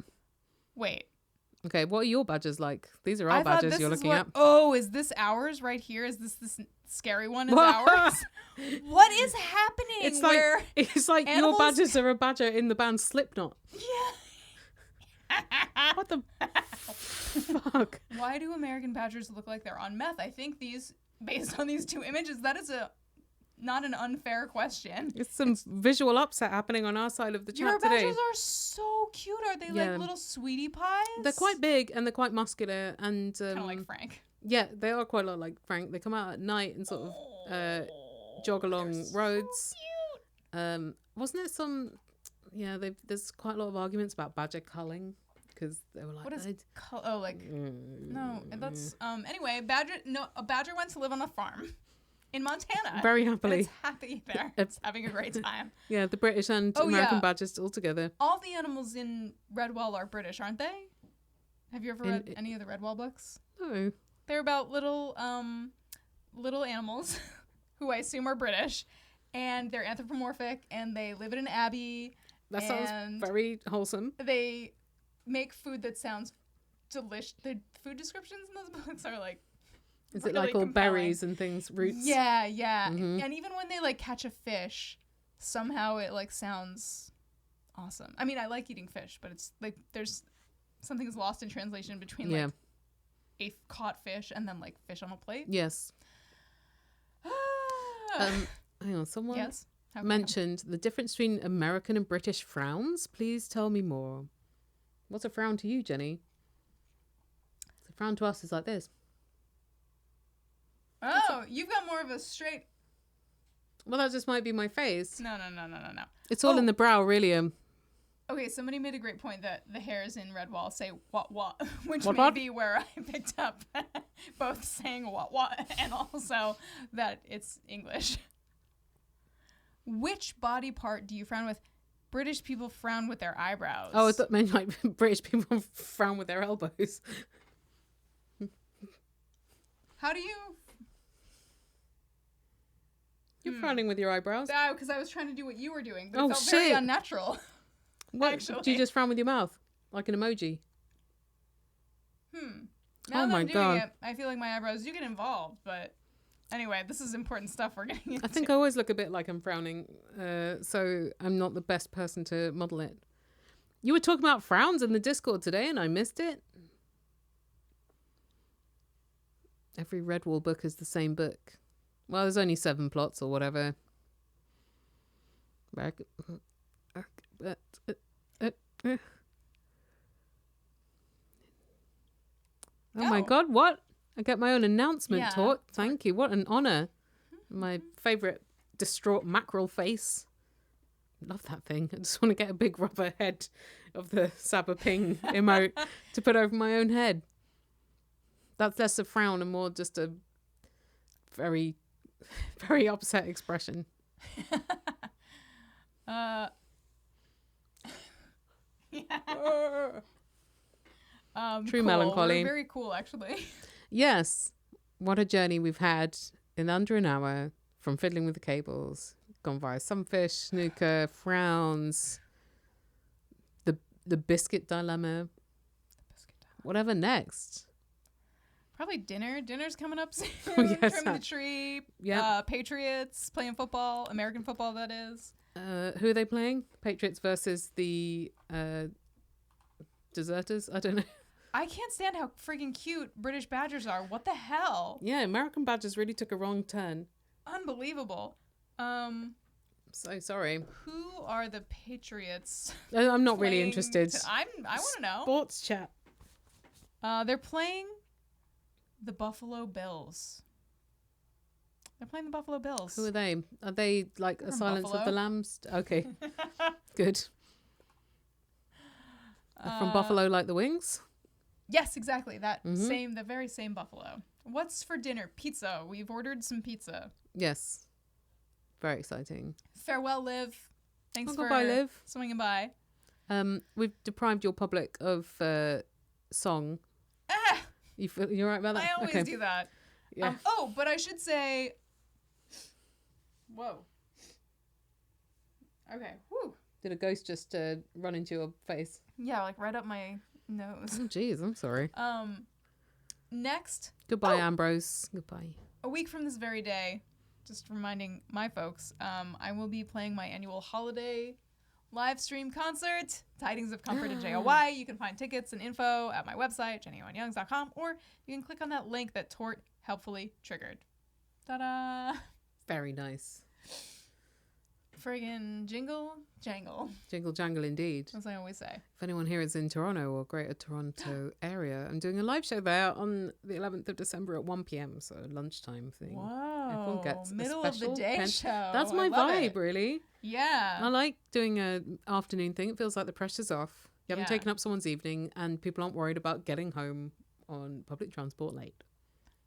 Speaker 4: Wait.
Speaker 1: Okay, what are your badgers like? These are our badgers you're looking at.
Speaker 4: Oh, is this ours right here? Is this scary one is ours? What is happening?
Speaker 1: It's like your badgers are a badger in the band Slipknot.
Speaker 4: Yeah.
Speaker 1: What the fuck?
Speaker 4: Why do American badgers look like they're on meth? I think based on these two images, that is not an unfair question.
Speaker 1: It's some visual upset happening on our side of the chat today.
Speaker 4: Your badgers are so cute. Are they like little sweetie pies?
Speaker 1: They're quite big and they're quite muscular and
Speaker 4: kind of like Frank.
Speaker 1: Yeah, they are quite a lot like Frank. They come out at night and sort of jog along roads.
Speaker 4: Cute.
Speaker 1: Wasn't it some? Yeah, there's quite a lot of arguments about badger culling because they were like,
Speaker 4: what is no, that's anyway. A badger went to live on a farm in Montana.
Speaker 1: Very happily.
Speaker 4: And it's happy there. It's having a great time.
Speaker 1: Yeah, the British and American badgers all together.
Speaker 4: All the animals in Redwall are British, aren't they? Have you ever read any of the Redwall books?
Speaker 1: No.
Speaker 4: They're about little animals who I assume are British, and they're anthropomorphic, and they live in an abbey.
Speaker 1: That sounds very wholesome.
Speaker 4: They make food that sounds delicious. The food descriptions in those books are like
Speaker 1: Is it
Speaker 4: really
Speaker 1: like all
Speaker 4: compelling.
Speaker 1: berries and things, roots?
Speaker 4: Yeah, yeah.
Speaker 1: Mhm.
Speaker 4: And even when they like catch a fish, somehow it like sounds awesome. I mean, I like eating fish, but it's like there's something's lost in translation between
Speaker 1: Yeah.
Speaker 4: like a caught fish and then like fish on a plate.
Speaker 1: Yes. Hang on, someone
Speaker 4: Yes. How can I help?
Speaker 1: mentioned the difference between American and British frowns. Please tell me more. What's a frown to you, Jenny? A frown to us is like this.
Speaker 4: Oh, you've got more of a straight.
Speaker 1: Well, that just might be my face.
Speaker 4: No.
Speaker 1: It's all in the brow, really.
Speaker 4: Okay, somebody made a great point that the hairs in Redwall say what, which
Speaker 1: What,
Speaker 4: may
Speaker 1: what?
Speaker 4: be where I picked up both saying what, and also that it's English. Which body part do you frown with? British people frown with their eyebrows.
Speaker 1: Oh, I thought meant like British people frown with their elbows.
Speaker 4: How do you?
Speaker 1: You're frowning with your eyebrows.
Speaker 4: Oh, because I was trying to do what you were doing, but
Speaker 1: Oh,
Speaker 4: it felt very
Speaker 1: shit.
Speaker 4: unnatural.
Speaker 1: What?
Speaker 4: Actually.
Speaker 1: Do you just frown with your mouth? Like an emoji?
Speaker 4: Now
Speaker 1: Oh
Speaker 4: that
Speaker 1: my
Speaker 4: I'm doing
Speaker 1: God.
Speaker 4: it, I feel like my eyebrows do get involved, but anyway, this is important stuff we're getting into.
Speaker 1: I think I always look a bit like I'm frowning, so I'm not the best person to model it. You were talking about frowns in the Discord today and I missed it. Every Redwall book is the same book. Well, there's only 7 plots or whatever. Oh my
Speaker 4: Oh.
Speaker 1: God, what? I get my own announcement
Speaker 4: Yeah.
Speaker 1: taught. Thank you. What an honour. My favourite distraught mackerel face. Love that thing. I just want to get a big rubber head of the Sabba Ping emote to put over my own head. That's less a frown and more just a very, very upset expression. True
Speaker 4: Cool.
Speaker 1: melancholy.
Speaker 4: We're very cool, actually.
Speaker 1: Yes. What a journey we've had in under an hour from fiddling with the cables. Gone via sunfish, snooker, frowns, the biscuit dilemma. Whatever next.
Speaker 4: Probably dinner. Dinner's coming up soon.
Speaker 1: Oh, yes,
Speaker 4: Trim the tree.
Speaker 1: Yeah.
Speaker 4: Patriots playing football. American football, that is.
Speaker 1: Who are they playing? Patriots versus the deserters? I don't know.
Speaker 4: I can't stand how freaking cute British Badgers are. What the hell?
Speaker 1: Yeah, American Badgers really took a wrong turn.
Speaker 4: Unbelievable.
Speaker 1: So sorry.
Speaker 4: Who are the Patriots?
Speaker 1: I'm not really
Speaker 4: playing
Speaker 1: interested.
Speaker 4: I want to know.
Speaker 1: Sports chat.
Speaker 4: They're playing the Buffalo Bills. They're playing the Buffalo Bills.
Speaker 1: Who are they? Are they like a
Speaker 4: From
Speaker 1: Silence of the
Speaker 4: Buffalo.
Speaker 1: Lambs? Okay, good. From Buffalo like the Wings?
Speaker 4: Yes, exactly. That
Speaker 1: Mhm.
Speaker 4: the very same Buffalo. What's for dinner? Pizza. We've ordered some pizza.
Speaker 1: Yes. Very exciting.
Speaker 4: Farewell, Liv. Thanks
Speaker 1: Oh,
Speaker 4: for
Speaker 1: goodbye, Liv.
Speaker 4: swinging by.
Speaker 1: We've deprived your public of song.
Speaker 4: Ah,
Speaker 1: You're right about that?
Speaker 4: I always
Speaker 1: Okay.
Speaker 4: do that.
Speaker 1: Yeah.
Speaker 4: But I should say. Whoa. Okay. Whew.
Speaker 1: Did a ghost just run into your face?
Speaker 4: Yeah, like right up my nose.
Speaker 1: Oh, jeez, I'm sorry.
Speaker 4: Next,
Speaker 1: Goodbye,
Speaker 4: Oh.
Speaker 1: Ambrose. Goodbye.
Speaker 4: a week from this very day, just reminding my folks, I will be playing my annual holiday live stream concert, Tidings of Comfort at JOY. You can find tickets and info at my website, jennyoneyoungs.com, or you can click on that link that Tort helpfully triggered. Ta-da!
Speaker 1: Very nice.
Speaker 4: Friggin' jingle jangle,
Speaker 1: Jingle jangle indeed.
Speaker 4: as I always say.
Speaker 1: If anyone here is in Toronto or Greater Toronto area, I'm doing a live show there on the 11th of December at 1 p.m. So a lunchtime thing.
Speaker 4: Whoa!
Speaker 1: Everyone gets a
Speaker 4: Middle of the
Speaker 1: special
Speaker 4: day
Speaker 1: pen-
Speaker 4: show.
Speaker 1: That's my
Speaker 4: I love
Speaker 1: vibe,
Speaker 4: it.
Speaker 1: really.
Speaker 4: Yeah.
Speaker 1: I like doing a afternoon thing. It feels like the pressure's off. You haven't
Speaker 4: Yeah.
Speaker 1: taken up someone's evening, and people aren't worried about getting home on public transport late.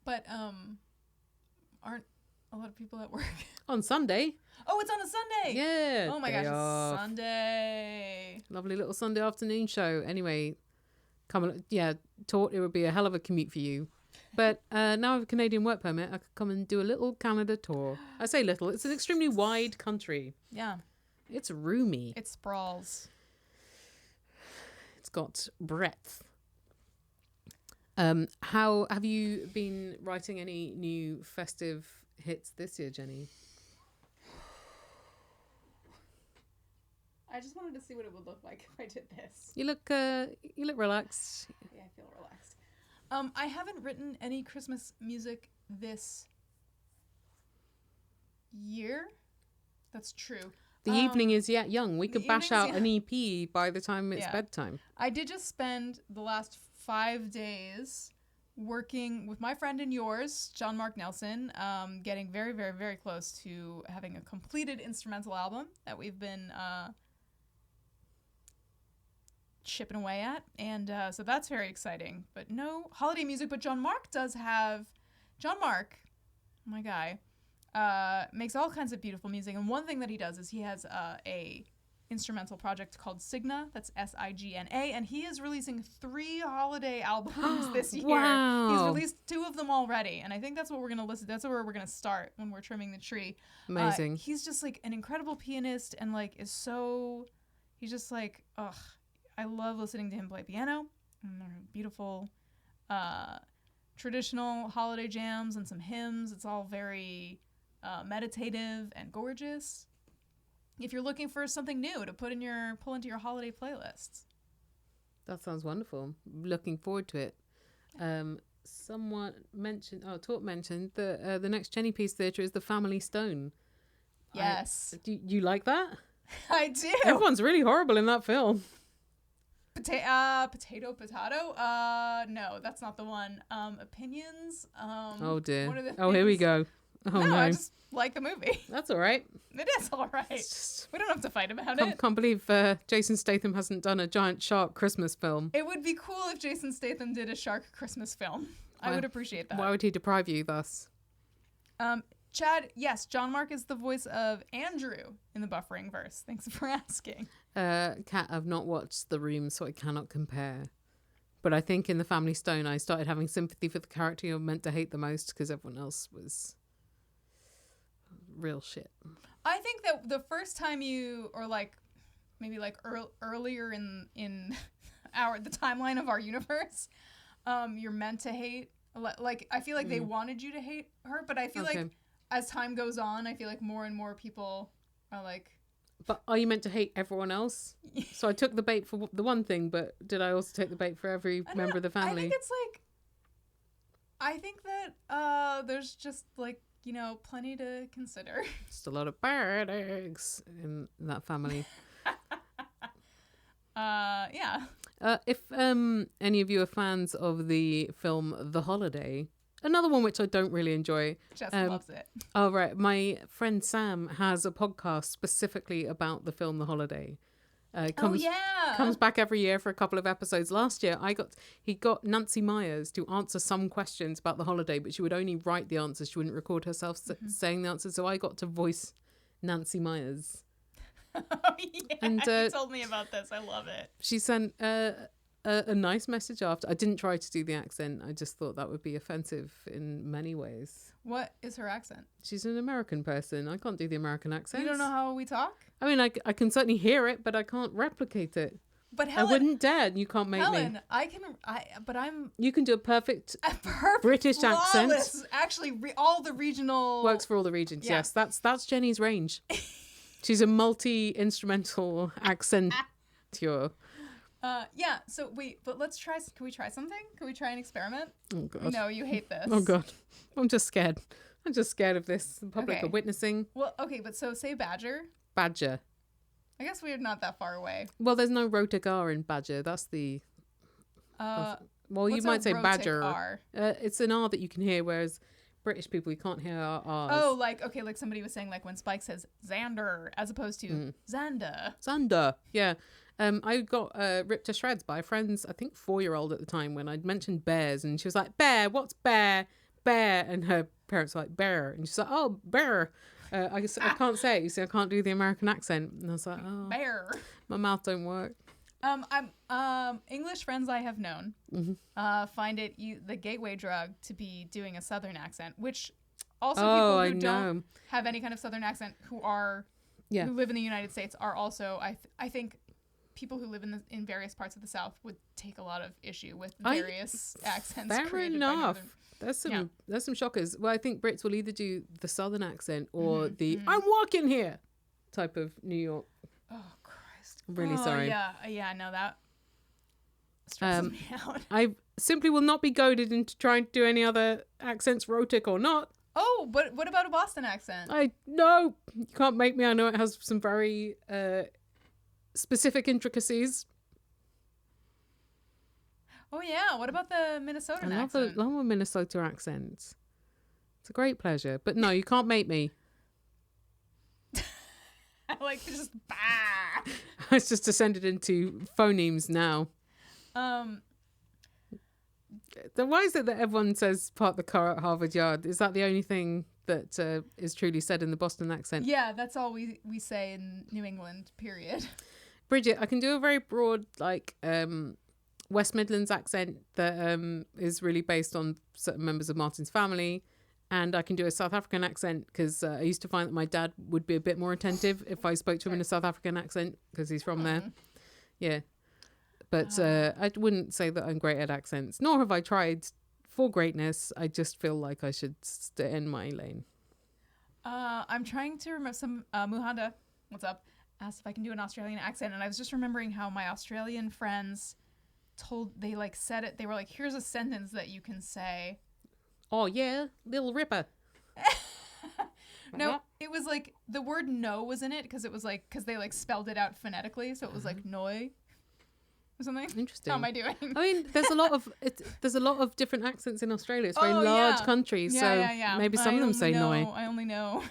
Speaker 4: But aren't a lot of people at work?
Speaker 1: On Sunday,
Speaker 4: Oh, it's on a Sunday.
Speaker 1: yeah.
Speaker 4: Oh my
Speaker 1: day
Speaker 4: gosh,
Speaker 1: off.
Speaker 4: it's Sunday.
Speaker 1: Lovely little Sunday afternoon show. Anyway, come on. Yeah, Taught, it would be a hell of a commute for you. But now I have a Canadian work permit, I could come and do a little Canada tour. I say little, it's an extremely wide country.
Speaker 4: Yeah,
Speaker 1: It's roomy.
Speaker 4: it sprawls.
Speaker 1: It's got breadth. How have you been writing any new festive hits this year, Jenny?
Speaker 4: I just wanted to see what it would look like if I did this.
Speaker 1: You look relaxed.
Speaker 4: Yeah, I feel relaxed. I haven't written any Christmas music this year. That's true.
Speaker 1: The evening is yet young. We could bash out
Speaker 4: evening's
Speaker 1: an EP by the time it's
Speaker 4: Yeah.
Speaker 1: bedtime.
Speaker 4: I did just spend the last 5 days working with my friend and yours, John Mark Nelson, getting very, very, very close to having a completed instrumental album that we've been chipping away at. And so that's very exciting. But no holiday music. But John Mark, my guy, makes all kinds of beautiful music. And one thing that he does is he has a instrumental project called Signa. That's Signa, and he is releasing 3 holiday albums this year.
Speaker 1: Wow.
Speaker 4: He's released 2 of them already, and I think that's what we're gonna listen. That's where we're gonna start when we're trimming the tree.
Speaker 1: Amazing.
Speaker 4: He's just like an incredible pianist, and like is so. He's just like, ugh. I love listening to him play piano. And they're beautiful, traditional holiday jams and some hymns. It's all very meditative and gorgeous. If you're looking for something new to pull into your holiday playlists.
Speaker 1: That sounds wonderful. Looking forward to it. Talk mentioned that the next Jenny Piece Theatre is the Family Stone.
Speaker 4: Yes.
Speaker 1: Do you like that?
Speaker 4: I do.
Speaker 1: Everyone's really horrible in that film.
Speaker 4: Potato. No, that's not the one. Opinions.
Speaker 1: Oh dear.
Speaker 4: One of the
Speaker 1: Here we
Speaker 4: things-
Speaker 1: go. Oh no.
Speaker 4: I just like the movie.
Speaker 1: That's all right.
Speaker 4: It is all right.
Speaker 1: It's just,
Speaker 4: We don't have to fight about
Speaker 1: can't,
Speaker 4: it.
Speaker 1: can't believe Jason Statham hasn't done a giant shark Christmas film.
Speaker 4: It would be cool if Jason Statham did a shark Christmas film. I
Speaker 1: Why-
Speaker 4: would appreciate that.
Speaker 1: Why would he deprive you thus?
Speaker 4: Chad, yes, John Mark is the voice of Andrew in the Buffering verse. Thanks for asking.
Speaker 1: Kat, I've not watched The Room, so I cannot compare. But I think in The Family Stone, I started having sympathy for the character you're meant to hate the most because everyone else was real shit.
Speaker 4: I think that the first time earlier in the timeline of our universe, you're meant to hate. Like I feel like they wanted you to hate her, but I feel like as time goes on, I feel like more and more people are like.
Speaker 1: But are you meant to hate everyone else? So I took the bait for the one thing, but did I also take the bait for every member of the family?
Speaker 4: I think it's like. I think that there's just like plenty to consider.
Speaker 1: Just a lot of bad eggs in that family.
Speaker 4: Yeah.
Speaker 1: If any of you are fans of the film The Holiday, another one which I don't really enjoy.
Speaker 4: Jess loves it.
Speaker 1: Oh, right. My friend Sam has a podcast specifically about the film The Holiday. Comes back every year for a couple of episodes. Last year, he got Nancy Myers to answer some questions about The Holiday, but she would only write the answers. She wouldn't record herself saying the answers. So I got to voice Nancy Myers.
Speaker 4: Oh, yeah.
Speaker 1: And,
Speaker 4: You told me about this. I love it.
Speaker 1: She sent a nice message after. I didn't try to do the accent. I just thought that would be offensive in many ways.
Speaker 4: What is her accent?
Speaker 1: She's an American person. I can't do the American accent.
Speaker 4: You don't know how we talk?
Speaker 1: I mean, I can certainly hear it, but I can't replicate it.
Speaker 4: But
Speaker 1: I
Speaker 4: Helen,
Speaker 1: wouldn't dare. You can't make me.
Speaker 4: I'm
Speaker 1: You can do a perfect
Speaker 4: a perfect
Speaker 1: British accent.
Speaker 4: flawless. Actually, all the regional
Speaker 1: Works for all the regions.
Speaker 4: Yeah.
Speaker 1: Yes, that's Jenny's range. She's a multi-instrumental accenture.
Speaker 4: Yeah. So wait, but let's try. Can we try something? Can we try an experiment?
Speaker 1: Oh god.
Speaker 4: No, you hate this.
Speaker 1: Oh god. I'm just scared. I'm just scared of this. The public
Speaker 4: Okay.
Speaker 1: are witnessing.
Speaker 4: Well, okay, but so say Badger.
Speaker 1: Badger.
Speaker 4: I guess we're not that far away.
Speaker 1: Well, there's no rotagar in Badger. That's the. Well, you
Speaker 4: what's
Speaker 1: might
Speaker 4: a
Speaker 1: say
Speaker 4: rotic
Speaker 1: Badger.
Speaker 4: R?
Speaker 1: It's an R that you can hear, whereas British people, you can't hear our R's.
Speaker 4: Oh, like somebody was saying like when Spike says Xander as opposed to Xander.
Speaker 1: Xander. Yeah. I got ripped to shreds by a friend's, I think 4-year-old at the time when I'd mentioned bears, and she was like, "Bear, what's bear? Bear," and her parents were like, "Bear," and she's like, "Oh, bear." I guess I can't say it. You see, I can't do the American accent, and I was like, "Oh,
Speaker 4: Bear.
Speaker 1: my mouth don't work."
Speaker 4: I'm English friends I have known find it the gateway drug to be doing a Southern accent, which also people who don't have any kind of Southern accent who live in the United States are also I think people who live in various parts of the South would take a lot of issue with
Speaker 1: I-
Speaker 4: various accents.
Speaker 1: Fair
Speaker 4: created by
Speaker 1: enough.
Speaker 4: Northern-
Speaker 1: There's some shockers. Well, I think Brits will either do the Southern accent or
Speaker 4: Mhm,
Speaker 1: the
Speaker 4: mhm.
Speaker 1: "I'm walking here" type of New York.
Speaker 4: Oh Christ!
Speaker 1: I'm really
Speaker 4: Oh,
Speaker 1: sorry.
Speaker 4: Yeah. No, that stresses me out.
Speaker 1: I simply will not be goaded into trying to do any other accents, rhotic or not.
Speaker 4: Oh, but what about a Boston accent?
Speaker 1: No, you can't make me. I know it has some very specific intricacies.
Speaker 4: Oh yeah. What about the Minnesotan
Speaker 1: I love
Speaker 4: accent?
Speaker 1: the Minnesota accents. It's a great pleasure. But no, you can't make me.
Speaker 4: I like just bah.
Speaker 1: It's just descended into phonemes now. Then why is it that everyone says park the car at Harvard Yard? Is that the only thing that is truly said in the Boston accent?
Speaker 4: Yeah, that's all we say in New England. Period.
Speaker 1: Bridget, I can do a very broad, like, West Midlands accent that is really based on certain members of Martin's family. And I can do a South African accent because I used to find that my dad would be a bit more attentive if I spoke to him in a South African accent because he's from there. Yeah. But I wouldn't say that I'm great at accents, nor have I tried for greatness. I just feel like I should stay in my lane.
Speaker 4: I'm trying to remember some Muhanda. What's up? Asked if I can do an Australian accent, and I was just remembering how my Australian friends said it. They were like, "Here's a sentence that you can say."
Speaker 1: Oh, yeah, Little Ripper.
Speaker 4: No, it was like the word "no" was in it because they like spelled it out phonetically, so it was like "noi" or something.
Speaker 1: Interesting.
Speaker 4: How am I doing?
Speaker 1: I mean, there's a lot of different accents in Australia. It's a very large country, so maybe some of them say "noi."
Speaker 4: I only know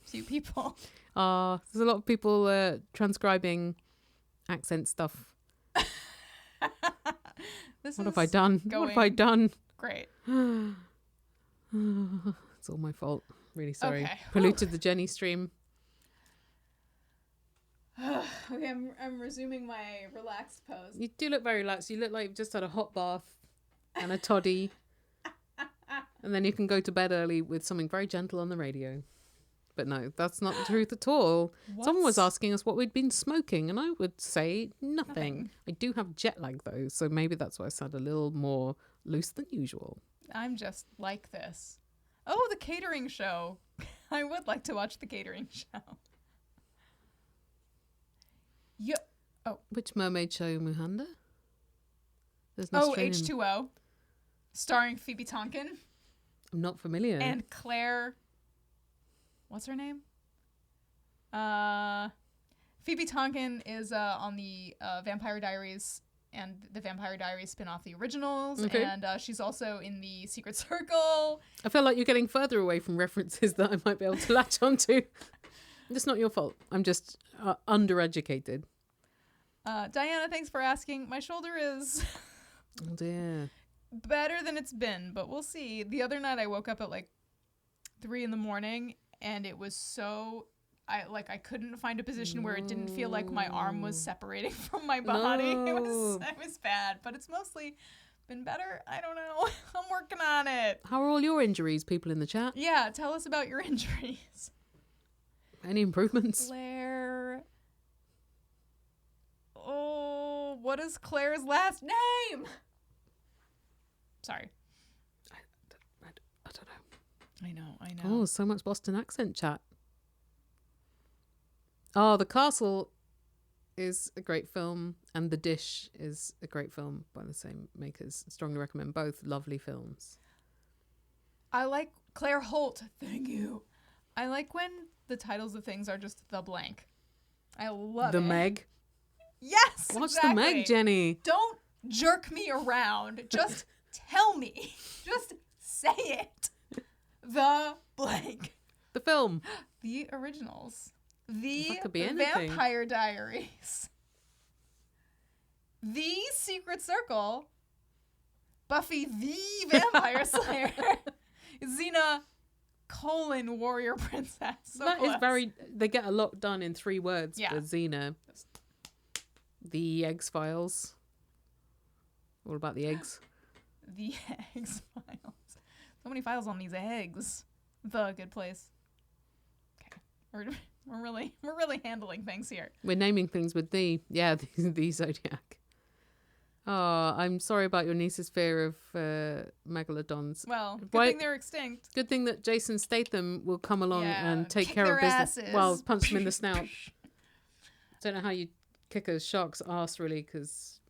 Speaker 4: a few people.
Speaker 1: There's a lot of people transcribing accent stuff. What have I done? What have I done?
Speaker 4: Great.
Speaker 1: It's all my fault. Really sorry.
Speaker 4: Okay.
Speaker 1: Polluted the Jenny stream.
Speaker 4: Okay, I'm resuming my relaxed pose.
Speaker 1: You do look very relaxed. You look like you've just had a hot bath and a toddy. And then you can go to bed early with something very gentle on the radio. But no, that's not the truth at all. Someone was asking us what we'd been smoking, and I would say nothing. I do have jet lag, though, so maybe that's why I sound a little more loose than usual.
Speaker 4: I'm just like this. Oh, the catering show. I would like to watch the catering show. Yep. Oh.
Speaker 1: Which mermaid show, Muhanda? There's an
Speaker 4: Oh,
Speaker 1: Australian...
Speaker 4: H2O. Starring Phoebe Tonkin.
Speaker 1: I'm not familiar.
Speaker 4: And Claire... What's her name? Phoebe Tonkin is on the Vampire Diaries and the Vampire Diaries spin-off the originals.
Speaker 1: Okay.
Speaker 4: And she's also in the Secret Circle.
Speaker 1: I feel like you're getting further away from references that I might be able to latch onto. It's not your fault. I'm just undereducated.
Speaker 4: Diana, thanks for asking. My shoulder is
Speaker 1: Oh dear.
Speaker 4: better than it's been, but we'll see. The other night I woke up at like 3 a.m. and it was so I couldn't find a position where it didn't feel like my arm was separating from my body.
Speaker 1: No.
Speaker 4: It was bad, but it's mostly been better. I don't know. I'm working on it.
Speaker 1: How are all your injuries, people in the chat?
Speaker 4: Yeah, tell us about your injuries.
Speaker 1: Any improvements?
Speaker 4: Claire. Oh, what is Claire's last name? Sorry.
Speaker 1: I don't know.
Speaker 4: I know.
Speaker 1: Oh, so much Boston accent chat. Oh, The Castle is a great film, and The Dish is a great film by the same makers. Strongly recommend both. Lovely films.
Speaker 4: I like Claire Holt. Thank you. I like when the titles of things are just the blank. I love
Speaker 1: The
Speaker 4: it.
Speaker 1: Meg.
Speaker 4: Yes,
Speaker 1: Watch
Speaker 4: exactly.
Speaker 1: The Meg, Jenny.
Speaker 4: Don't jerk me around. Just tell me. Just say it. The blank.
Speaker 1: The film.
Speaker 4: The originals. The
Speaker 1: That could be anything.
Speaker 4: Vampire Diaries. The Secret Circle. Buffy the Vampire Slayer. Xena : Warrior Princess. So
Speaker 1: That is
Speaker 4: close.
Speaker 1: very... They get a lot done in 3 words
Speaker 4: Yeah.
Speaker 1: for Xena. The Eggs-Files. All about the eggs.
Speaker 4: The Eggs Files. So many files on these eggs. The Good Place. Okay. We're really handling things here.
Speaker 1: We're naming things with the zodiac. Oh, I'm sorry about your niece's fear of megalodons.
Speaker 4: Well, good
Speaker 1: Why-
Speaker 4: thing they're extinct.
Speaker 1: Good thing that Jason Statham will come along
Speaker 4: Yeah,
Speaker 1: and take
Speaker 4: kick
Speaker 1: care of
Speaker 4: their
Speaker 1: business.
Speaker 4: asses.
Speaker 1: Well, punch them in the snout. Don't know how you kick a shark's ass, really, because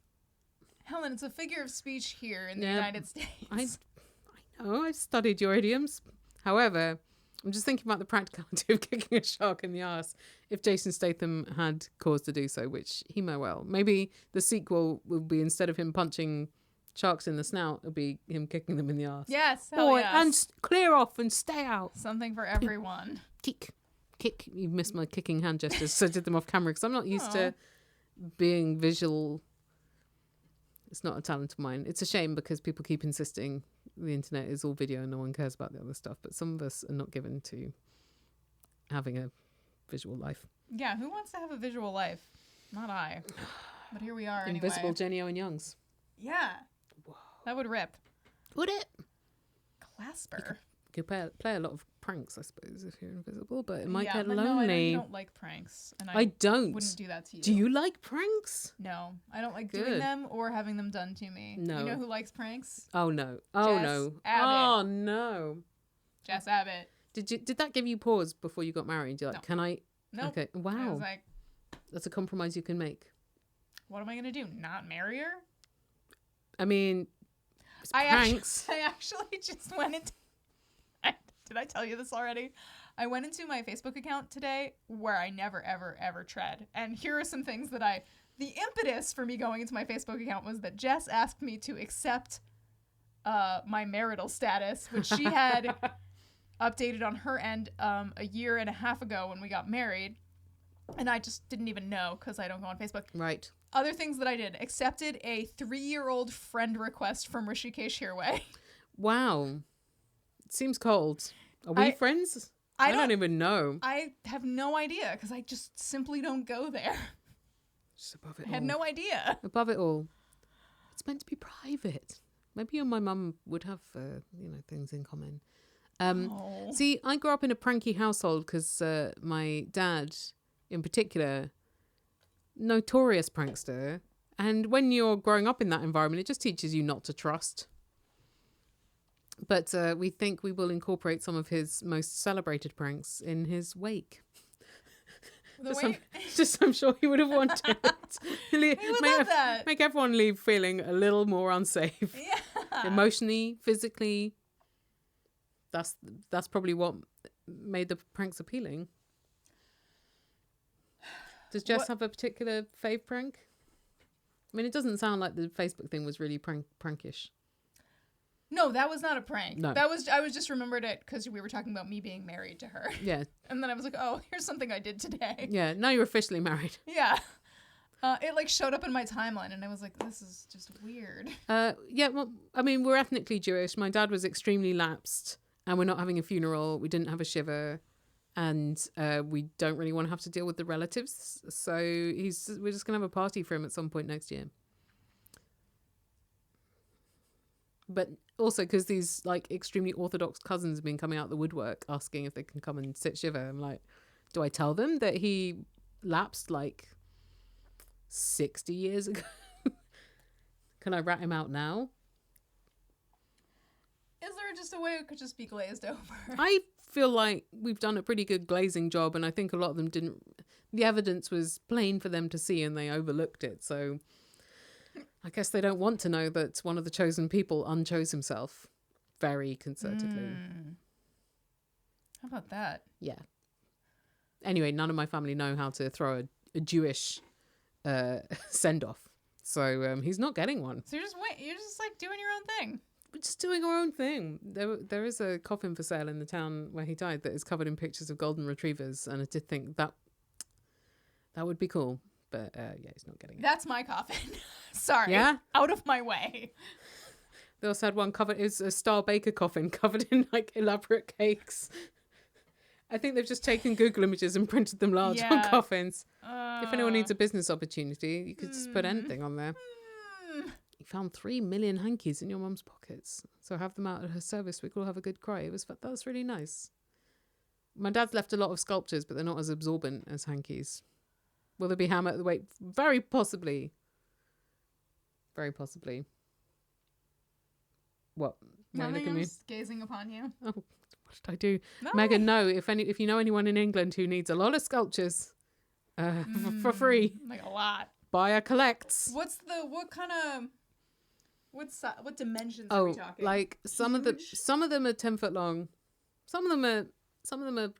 Speaker 4: Helen, it's a figure of speech here in the
Speaker 1: Yeah,
Speaker 4: United States.
Speaker 1: I know I've studied your idioms. However, I'm just thinking about the practicality of kicking a shark in the ass if Jason Statham had cause to do so, which he may well. Maybe the sequel will be, instead of him punching sharks in the snout, it'll be him kicking them in the ass.
Speaker 4: Yes, hell
Speaker 1: Oh,
Speaker 4: yes.
Speaker 1: and clear off and stay out.
Speaker 4: Something for everyone.
Speaker 1: Kick. You missed my kicking hand gestures, so I did them off camera because I'm not used to being visual. It's not a talent of mine. It's a shame because people keep insisting the internet is all video and no one cares about the other stuff. But some of us are not given to having a visual life.
Speaker 4: Yeah, who wants to have a visual life? Not I. But here we are
Speaker 1: Invisible
Speaker 4: anyway.
Speaker 1: Jenny Owen Youngs.
Speaker 4: Yeah. That would rip.
Speaker 1: Would it?
Speaker 4: Clasper.
Speaker 1: You could play a lot of pranks, I suppose, if you're invisible, but it might
Speaker 4: yeah,
Speaker 1: get
Speaker 4: but no, I know
Speaker 1: lonely.
Speaker 4: you don't like pranks. And
Speaker 1: I don't.
Speaker 4: wouldn't do that to you.
Speaker 1: Do you like pranks?
Speaker 4: No, I don't like doing
Speaker 1: Good.
Speaker 4: them or having them done to me.
Speaker 1: No.
Speaker 4: You know who likes pranks?
Speaker 1: Oh no. Oh
Speaker 4: Jess
Speaker 1: no.
Speaker 4: Abbott.
Speaker 1: Oh no.
Speaker 4: Jess Abbott.
Speaker 1: Did that give you pause before you got married? You're like,
Speaker 4: No.
Speaker 1: can I?
Speaker 4: Nope.
Speaker 1: Okay.
Speaker 4: I
Speaker 1: Wow.
Speaker 4: was like,
Speaker 1: That's a compromise you can make.
Speaker 4: what am I going to do? Not marry her?
Speaker 1: I mean, it's
Speaker 4: I
Speaker 1: pranks.
Speaker 4: I actually just went into... Did I tell you this already? I went into my Facebook account today where I never, ever, ever tread. And here are some things that the impetus for me going into my Facebook account was that Jess asked me to accept my marital status, which she had updated on her end a year and a half ago when we got married. And I just didn't even know because I don't go on Facebook.
Speaker 1: Right.
Speaker 4: Other things that I did. Accepted a 3-year-old friend request from Rishikesh Hirway.
Speaker 1: Wow. It seems cold. Are we friends? I don't even know.
Speaker 4: I have no idea because I just simply don't go there.
Speaker 1: Just above it
Speaker 4: I had
Speaker 1: all.
Speaker 4: no idea.
Speaker 1: Above it all. It's meant to be private. Maybe you and my mum would have, things in common.
Speaker 4: Oh.
Speaker 1: See, I grew up in a pranky household because my dad, in particular, notorious prankster. And when you're growing up in that environment, it just teaches you not to trust. But we think we will incorporate some of his most celebrated pranks in his wake. Just I'm sure he would have wanted.
Speaker 4: We would love that.
Speaker 1: Make everyone leave feeling a little more unsafe.
Speaker 4: Yeah.
Speaker 1: Emotionally, physically. That's probably what made the pranks appealing. Does Jess have a particular fave prank? I mean, it doesn't sound like the Facebook thing was really prankish.
Speaker 4: No, that was not a prank.
Speaker 1: No.
Speaker 4: I was just remembered it because we were talking about me being married to her.
Speaker 1: Yeah.
Speaker 4: And then I was like, oh, here's something I did today.
Speaker 1: Yeah. Now you're officially married.
Speaker 4: Yeah. It showed up in my timeline and I was like, this is just weird.
Speaker 1: Yeah. Well, I mean, we're ethnically Jewish. My dad was extremely lapsed, and we're not having a funeral. We didn't have a shiva, and we don't really want to have to deal with the relatives. So we're just gonna have a party for him at some point next year. But also because these extremely orthodox cousins have been coming out the woodwork asking if they can come and sit shiva. I'm like, do I tell them that he lapsed 60 years ago? Can I rat him out now?
Speaker 4: Is there just a way it could just be glazed over?
Speaker 1: I feel like we've done a pretty good glazing job, and I think a lot of them didn't. The evidence was plain for them to see and they overlooked it. So I guess they don't want to know that one of the chosen people unchose himself very concertedly.
Speaker 4: How about that?
Speaker 1: Yeah. Anyway, none of my family know how to throw a Jewish send-off. So he's not getting one.
Speaker 4: So you're just doing your own thing.
Speaker 1: We're just doing our own thing. There is a coffin for sale in the town where he died that is covered in pictures of golden retrievers, and I did think that would be cool. But yeah, he's not getting it.
Speaker 4: That's my coffin. Sorry.
Speaker 1: Yeah?
Speaker 4: Out of my way.
Speaker 1: They also had one covered. It was a Star Baker coffin covered in elaborate cakes. I think they've just taken Google images and printed them large on coffins. If anyone needs a business opportunity, you could just put anything on there. You found 3 million hankies in your mum's pockets, so have them out at her service. We could all have a good cry. That was really nice. My dad's left a lot of sculptures, but they're not as absorbent as Hanky's. Will there be hammer at the wake? Very possibly. Very possibly. What? Why
Speaker 4: Nothing,
Speaker 1: look at
Speaker 4: I'm
Speaker 1: me?
Speaker 4: just gazing upon you.
Speaker 1: Oh, what did I do?
Speaker 4: No.
Speaker 1: Megan, no. If you know anyone in England who needs a lot of sculptures, for free,
Speaker 4: Like a lot.
Speaker 1: buy a collects.
Speaker 4: What dimensions are we
Speaker 1: Oh,
Speaker 4: talking?
Speaker 1: like some of them are 10 foot long. Some of them are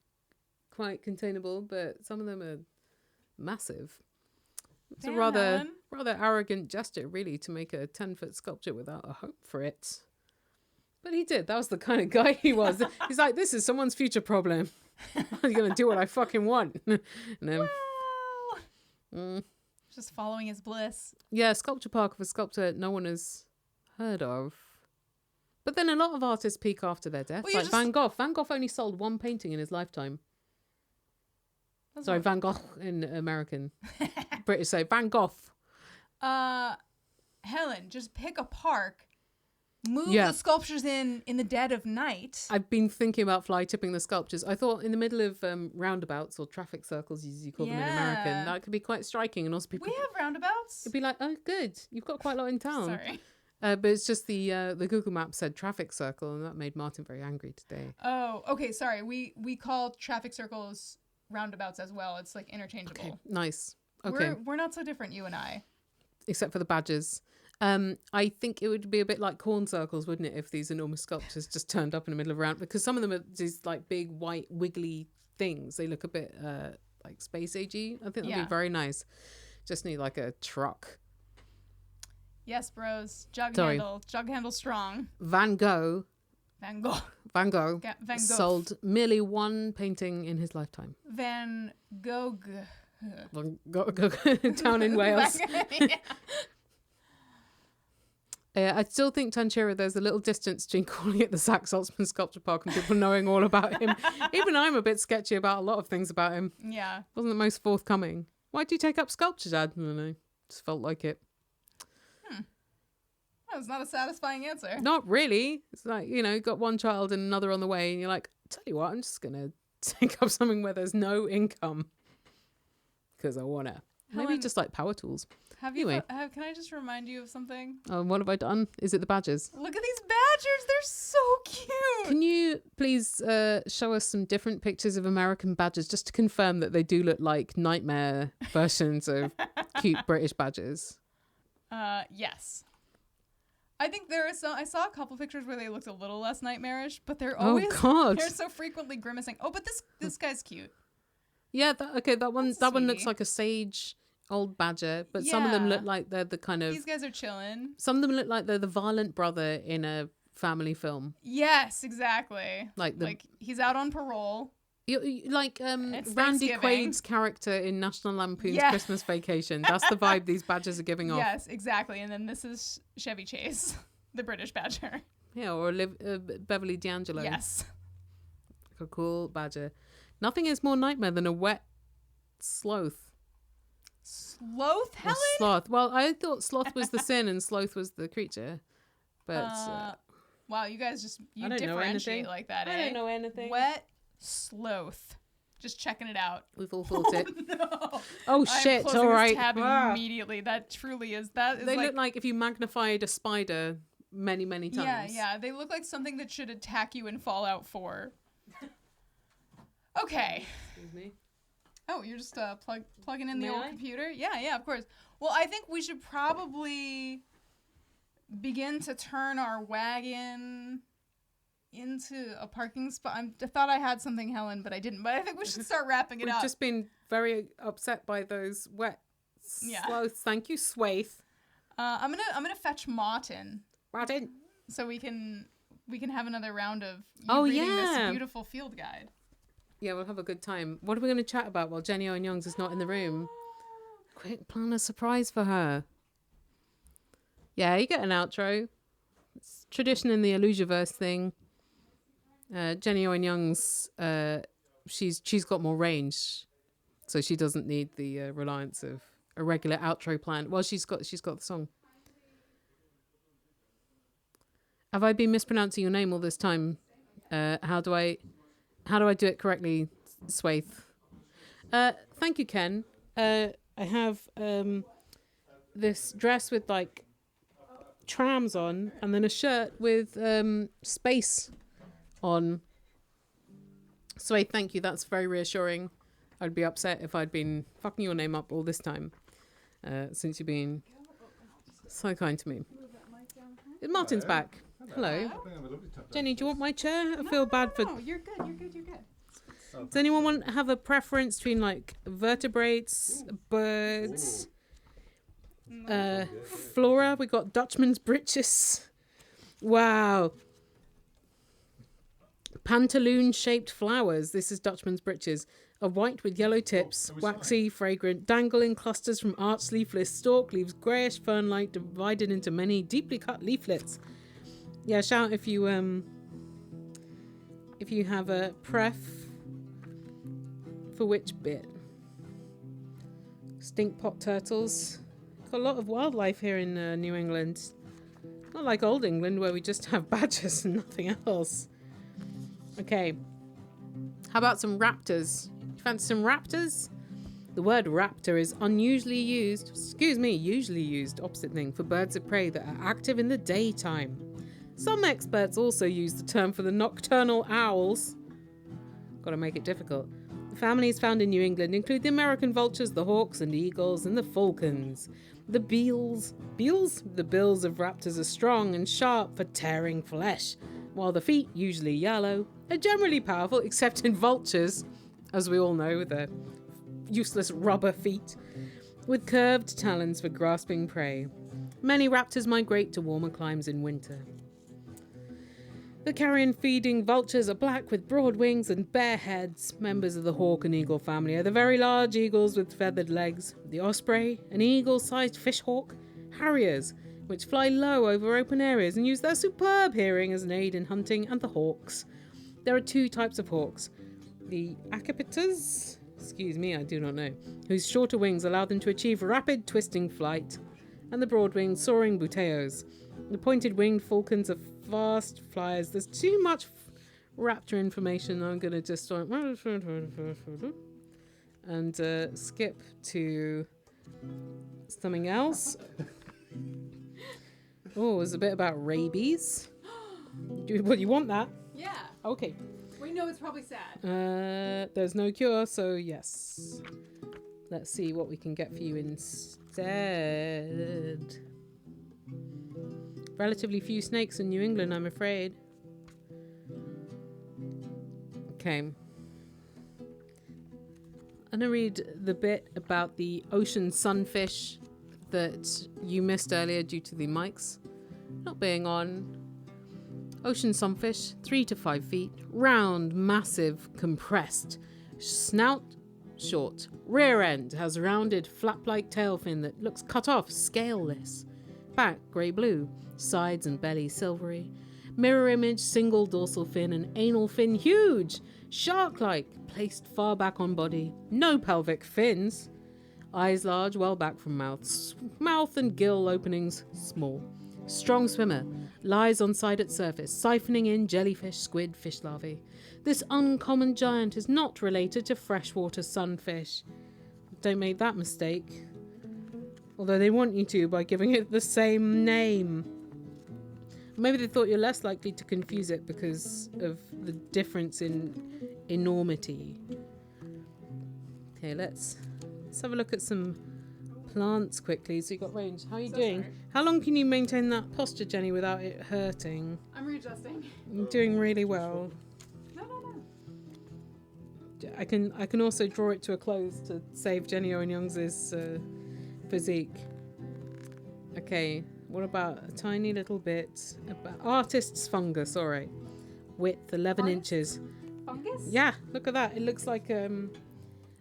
Speaker 1: quite containable, but some of them are massive. It's
Speaker 4: Damn,
Speaker 1: a rather
Speaker 4: Helen.
Speaker 1: arrogant gesture, really, to make a 10-foot sculpture without a hope for it. But he did. That was the kind of guy he was. He's like, this is someone's future problem. I'm gonna do what I fucking want. And then,
Speaker 4: Well, just following his bliss.
Speaker 1: yeah, sculpture park of a sculptor no one has heard of. But then a lot of artists peak after their death.
Speaker 4: Well, you
Speaker 1: Like
Speaker 4: just-
Speaker 1: Van Gogh. Van Gogh only sold one painting in his lifetime.
Speaker 4: That's
Speaker 1: Sorry,
Speaker 4: what-
Speaker 1: Van Gogh in American. British say Van Gogh.
Speaker 4: Helen, just pick a park, move
Speaker 1: Yeah.
Speaker 4: the sculptures in the dead of night.
Speaker 1: I've been thinking about fly tipping the sculptures. I thought in the middle of roundabouts or traffic circles, as you call them in American,
Speaker 4: Yeah.
Speaker 1: that could be quite striking. And also people
Speaker 4: We have roundabouts.
Speaker 1: it'd be like, oh, good, you've got quite a lot in town.
Speaker 4: Sorry.
Speaker 1: But it's just the Google map said traffic circle, and that made Martin very angry today.
Speaker 4: Oh, okay. Sorry. We call traffic circles roundabouts as well. It's like interchangeable.
Speaker 1: Okay, nice. Okay,
Speaker 4: We're not so different, you and I.
Speaker 1: except for the badges. I think it would be a bit like corn circles, wouldn't it, if these enormous sculptures just turned up in the middle of a round? Because some of them are these like big white wiggly things. They look a bit like space agey. I think that'd
Speaker 4: Yeah.
Speaker 1: be very nice. Just need like a truck.
Speaker 4: Yes, bros. Jug
Speaker 1: Sorry.
Speaker 4: handle strong.
Speaker 1: Van Gogh
Speaker 4: Van Gogh.
Speaker 1: Van Gogh
Speaker 4: Van Gogh.
Speaker 1: sold merely one painting in his lifetime.
Speaker 4: Van Gogh.
Speaker 1: Van Gogh down in Wales. I still think Tanchira, there's a little distance between calling it the Zach Saltzman Sculpture Park and people knowing all about him. Even I'm a bit sketchy about a lot of things about him.
Speaker 4: Yeah.
Speaker 1: Wasn't the most forthcoming. Why'd you take up sculpture, Dad? I don't know. Just felt like it.
Speaker 4: That was not a satisfying answer.
Speaker 1: Not really. It's like, you got one child and another on the way, and you're like, tell you what, I'm just going to take up something where there's no income. Because I want to. Maybe
Speaker 4: Helen-
Speaker 1: just like power tools.
Speaker 4: Have you?
Speaker 1: Anyway.
Speaker 4: Can I just remind you of something?
Speaker 1: What have I done? Is it the badgers?
Speaker 4: Look at these badgers. They're so cute.
Speaker 1: Can you please show us some different pictures of American badgers just to confirm that they do look like nightmare versions of cute British badgers?
Speaker 4: Yes. I think I saw a couple pictures where they looked a little less nightmarish, but they're
Speaker 1: Oh,
Speaker 4: always
Speaker 1: God.
Speaker 4: they're so frequently grimacing. Oh, but this guy's cute.
Speaker 1: Yeah, that one
Speaker 4: That's
Speaker 1: that one looks
Speaker 4: sweetie.
Speaker 1: like a sage old badger, but some of them
Speaker 4: Yeah.
Speaker 1: look like they're the kind of
Speaker 4: These guys are chilling.
Speaker 1: some of them look like they're the violent brother in a family film.
Speaker 4: Yes, exactly.
Speaker 1: Like the
Speaker 4: He's out on parole.
Speaker 1: like
Speaker 4: It's
Speaker 1: Randy
Speaker 4: Thanksgiving.
Speaker 1: Quaid's character in National Lampoon's
Speaker 4: Yeah.
Speaker 1: Christmas Vacation. That's the vibe these badgers are giving off.
Speaker 4: Yes, exactly. And then this is Chevy Chase, the British badger.
Speaker 1: Yeah, or Beverly D'Angelo.
Speaker 4: Yes.
Speaker 1: A cool badger. Nothing is more nightmare than a wet sloth.
Speaker 4: Sloth,
Speaker 1: Or
Speaker 4: Helen?
Speaker 1: sloth. Well, I thought sloth was the sin and sloth was the creature. But
Speaker 4: Wow, you guys just
Speaker 1: I don't know
Speaker 4: differentiate
Speaker 1: anything.
Speaker 4: like that,
Speaker 1: I
Speaker 4: eh?
Speaker 1: don't know anything.
Speaker 4: Wet sloth. Just checking it out.
Speaker 1: We've all thought it.
Speaker 4: No.
Speaker 1: Oh
Speaker 4: I'm
Speaker 1: shit!
Speaker 4: closing
Speaker 1: All
Speaker 4: this
Speaker 1: right.
Speaker 4: tab
Speaker 1: Ah.
Speaker 4: immediately. That truly is. That is
Speaker 1: They
Speaker 4: like.
Speaker 1: look like if you magnified a spider many, many times.
Speaker 4: Yeah, yeah. They look like something that should attack you in Fallout 4. Okay.
Speaker 1: Excuse me.
Speaker 4: Oh, you're just plugging in the
Speaker 1: May
Speaker 4: old
Speaker 1: I?
Speaker 4: computer? Yeah, yeah, of course. Well, I think we should probably begin to turn our wagon into a parking spot. I thought I had something, Helen, but I didn't. But I think we should start wrapping it
Speaker 1: We've
Speaker 4: up.
Speaker 1: just been very upset by those wet
Speaker 4: Yeah.
Speaker 1: sloths. Thank you, Swaith.
Speaker 4: I'm gonna fetch Martin
Speaker 1: Martin.
Speaker 4: so we can have another round of you
Speaker 1: Oh,
Speaker 4: reading
Speaker 1: yeah.
Speaker 4: this beautiful field guide.
Speaker 1: Yeah, we'll have a good time. What are we going to chat about while Jenny Owen Youngs is not in the room? Quick, plan a surprise for her. Yeah, you get an outro. It's tradition in the Allusionist thing. Jenny Owen Youngs, she's got more range, so she doesn't need the reliance of a regular outro plan. Well, she's got the song. Have I been mispronouncing your name all this time? How do I How do I do it correctly, Swaith? Thank you, Ken. I have this dress with like trams on, and then a shirt with space on. Swaith, thank you. That's very reassuring. I'd be upset if I'd been fucking your name up all this time, since you've been so kind to me. Martin's back. Hello. Jenny, do you want my chair? I feel bad for...
Speaker 4: No, you're good. You're good. You're good.
Speaker 1: Does anyone have a preference between like vertebrates, birds, flora? We got Dutchman's breeches. Wow. Pantaloon-shaped flowers. This is Dutchman's breeches. Are white with yellow tips, waxy, fragrant, dangle in clusters from arched leafless stalk, leaves greyish fern-like, divided into many deeply cut leaflets. Yeah, shout if you have a pref for which bit. Stink pot turtles. Got a lot of wildlife here in New England. Not like old England where we just have badgers and nothing else. Okay. How about some raptors? Fancy some raptors? The word raptor is usually used, opposite thing, for birds of prey that are active in the daytime. Some experts also use the term for the nocturnal owls. Gotta make it difficult. The families found in New England include the American vultures, the hawks and eagles, and the falcons. The bills of raptors are strong and sharp for tearing flesh, while the feet, usually yellow, are generally powerful, except in vultures, as we all know, with their useless rubber feet, with curved talons for grasping prey. Many raptors migrate to warmer climes in winter. The carrion-feeding vultures are black with broad wings and bare heads. Members of the hawk and eagle family are the very large eagles with feathered legs, the osprey, an eagle-sized fishhawk, harriers, which fly low over open areas and use their superb hearing as an aid in hunting, and the hawks. There are two types of hawks. The accipiters, I do not know, whose shorter wings allow them to achieve rapid twisting flight, and the broad-winged soaring buteos. The pointed-winged falcons are fast flyers. There's too much raptor information. I'm going to just and skip to something else. Oh, there's a bit about rabies. You want that?
Speaker 4: Yeah.
Speaker 1: Okay.
Speaker 4: We know it's probably sad.
Speaker 1: There's no cure, so yes. Let's see what we can get for you instead. Relatively few snakes in New England, I'm afraid. Okay. I'm going to read the bit about the ocean sunfish that you missed earlier due to the mics not being on. Ocean sunfish, 3 to 5 feet, round, massive, compressed, snout short, rear end has rounded flap-like tail fin that looks cut off, scaleless, back grey-blue, sides and belly silvery, mirror image, single dorsal fin and anal fin huge, shark-like, placed far back on body, no pelvic fins, eyes large, well back from mouth and gill openings small. Strong swimmer, lies on side at surface, siphoning in jellyfish, squid, fish larvae. This uncommon giant is not related to freshwater sunfish. Don't make that mistake. Although they want you to by giving it the same name. Maybe they thought you're less likely to confuse it because of the difference in enormity. Okay, let's have a look at some plants quickly. So you got range. How are you doing?
Speaker 4: Sorry.
Speaker 1: How long can you maintain that posture, Jenny, without it hurting?
Speaker 4: I'm readjusting.
Speaker 1: You're doing really well.
Speaker 4: No.
Speaker 1: I can also draw it to a close to save Jenny Owen Youngs's physique. Okay, what about a tiny little bit about artist's fungus? All right, width 11 inches.
Speaker 4: Fungus?
Speaker 1: Yeah, look at that. It looks like a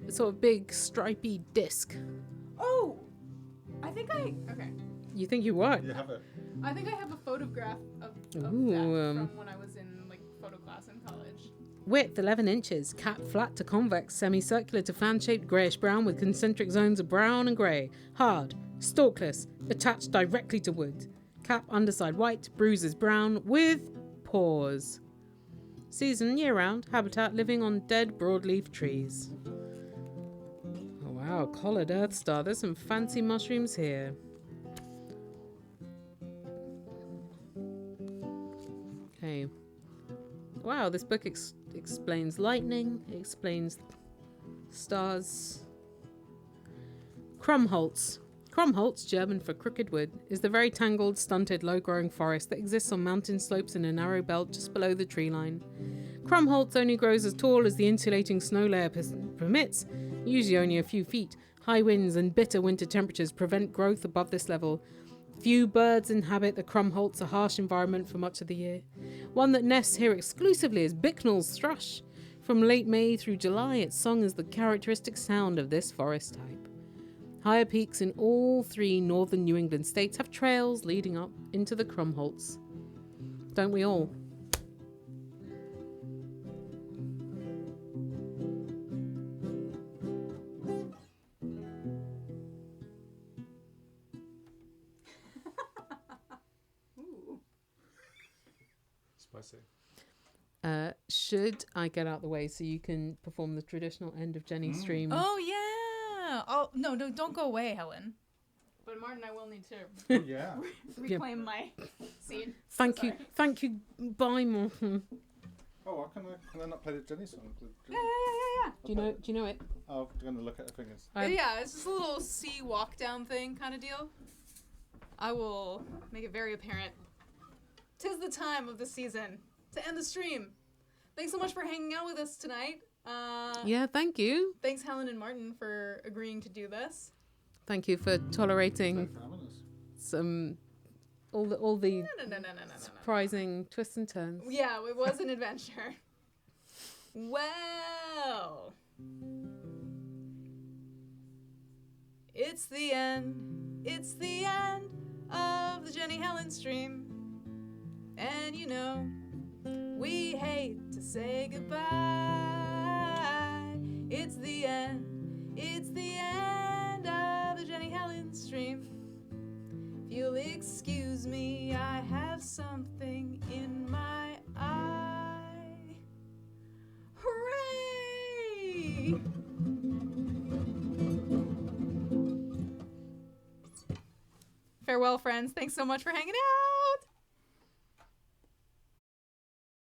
Speaker 1: sort of big stripy disc.
Speaker 4: Oh, okay.
Speaker 1: You think you what?
Speaker 3: You have it.
Speaker 4: I think I have a photograph of
Speaker 1: Ooh,
Speaker 4: that from when I was in photo class in college.
Speaker 1: Width 11 inches, cap flat to convex, semicircular to fan-shaped greyish brown with concentric zones of brown and grey, hard, stalkless, attached directly to wood. Cap underside white, bruises brown with pores. Season year-round habitat living on dead broadleaf trees. Oh wow, collared earth star. There's some fancy mushrooms here. Okay. Wow, this book explains lightning. It explains stars. Krummholz. Krummholz, German for crooked wood, is the very tangled, stunted, low-growing forest that exists on mountain slopes in a narrow belt just below the tree line. Krummholz only grows as tall as the insulating snow layer permits, usually only a few feet. High winds and bitter winter temperatures prevent growth above this level. Few birds inhabit the Krummholz, a harsh environment for much of the year. One that nests here exclusively is Bicknell's thrush. From late May through July, its song is the characteristic sound of this forest type. Higher peaks in all 3 northern New England states have trails leading up into the Krummholz. Don't we all?
Speaker 2: Ooh.
Speaker 3: Spicy.
Speaker 1: Should I get out the way so you can perform the traditional end of Jenny's stream?
Speaker 4: Oh yeah. Oh no, don't go away, Helen. But Martin, I will need to
Speaker 3: Oh, yeah.
Speaker 4: reclaim my seat.
Speaker 1: Thank
Speaker 4: Sorry.
Speaker 1: you. Bye, Morton.
Speaker 3: Oh, can I not play the Jenny song?
Speaker 4: Yeah.
Speaker 1: Do you know it?
Speaker 3: Oh, I'm going to look at her fingers.
Speaker 4: Yeah, it's just a little sea walk down thing kind of deal. I will make it very apparent. 'Tis the time of the season to end the stream. Thanks so much for hanging out with us tonight.
Speaker 1: Yeah, thank you.
Speaker 4: Thanks, Helen and Martin, for agreeing to do this.
Speaker 1: Thank you for tolerating
Speaker 3: So fabulous.
Speaker 1: some all the
Speaker 4: No.
Speaker 1: surprising twists and turns.
Speaker 4: Yeah, it was an adventure. Well, it's the end. It's the end of the Jenny Helen stream. And you know, we hate to say goodbye. It's the end. It's the end of the Jenny Helen stream. If you'll excuse me, I have something in my eye. Hooray! Farewell, friends. Thanks so much for hanging out.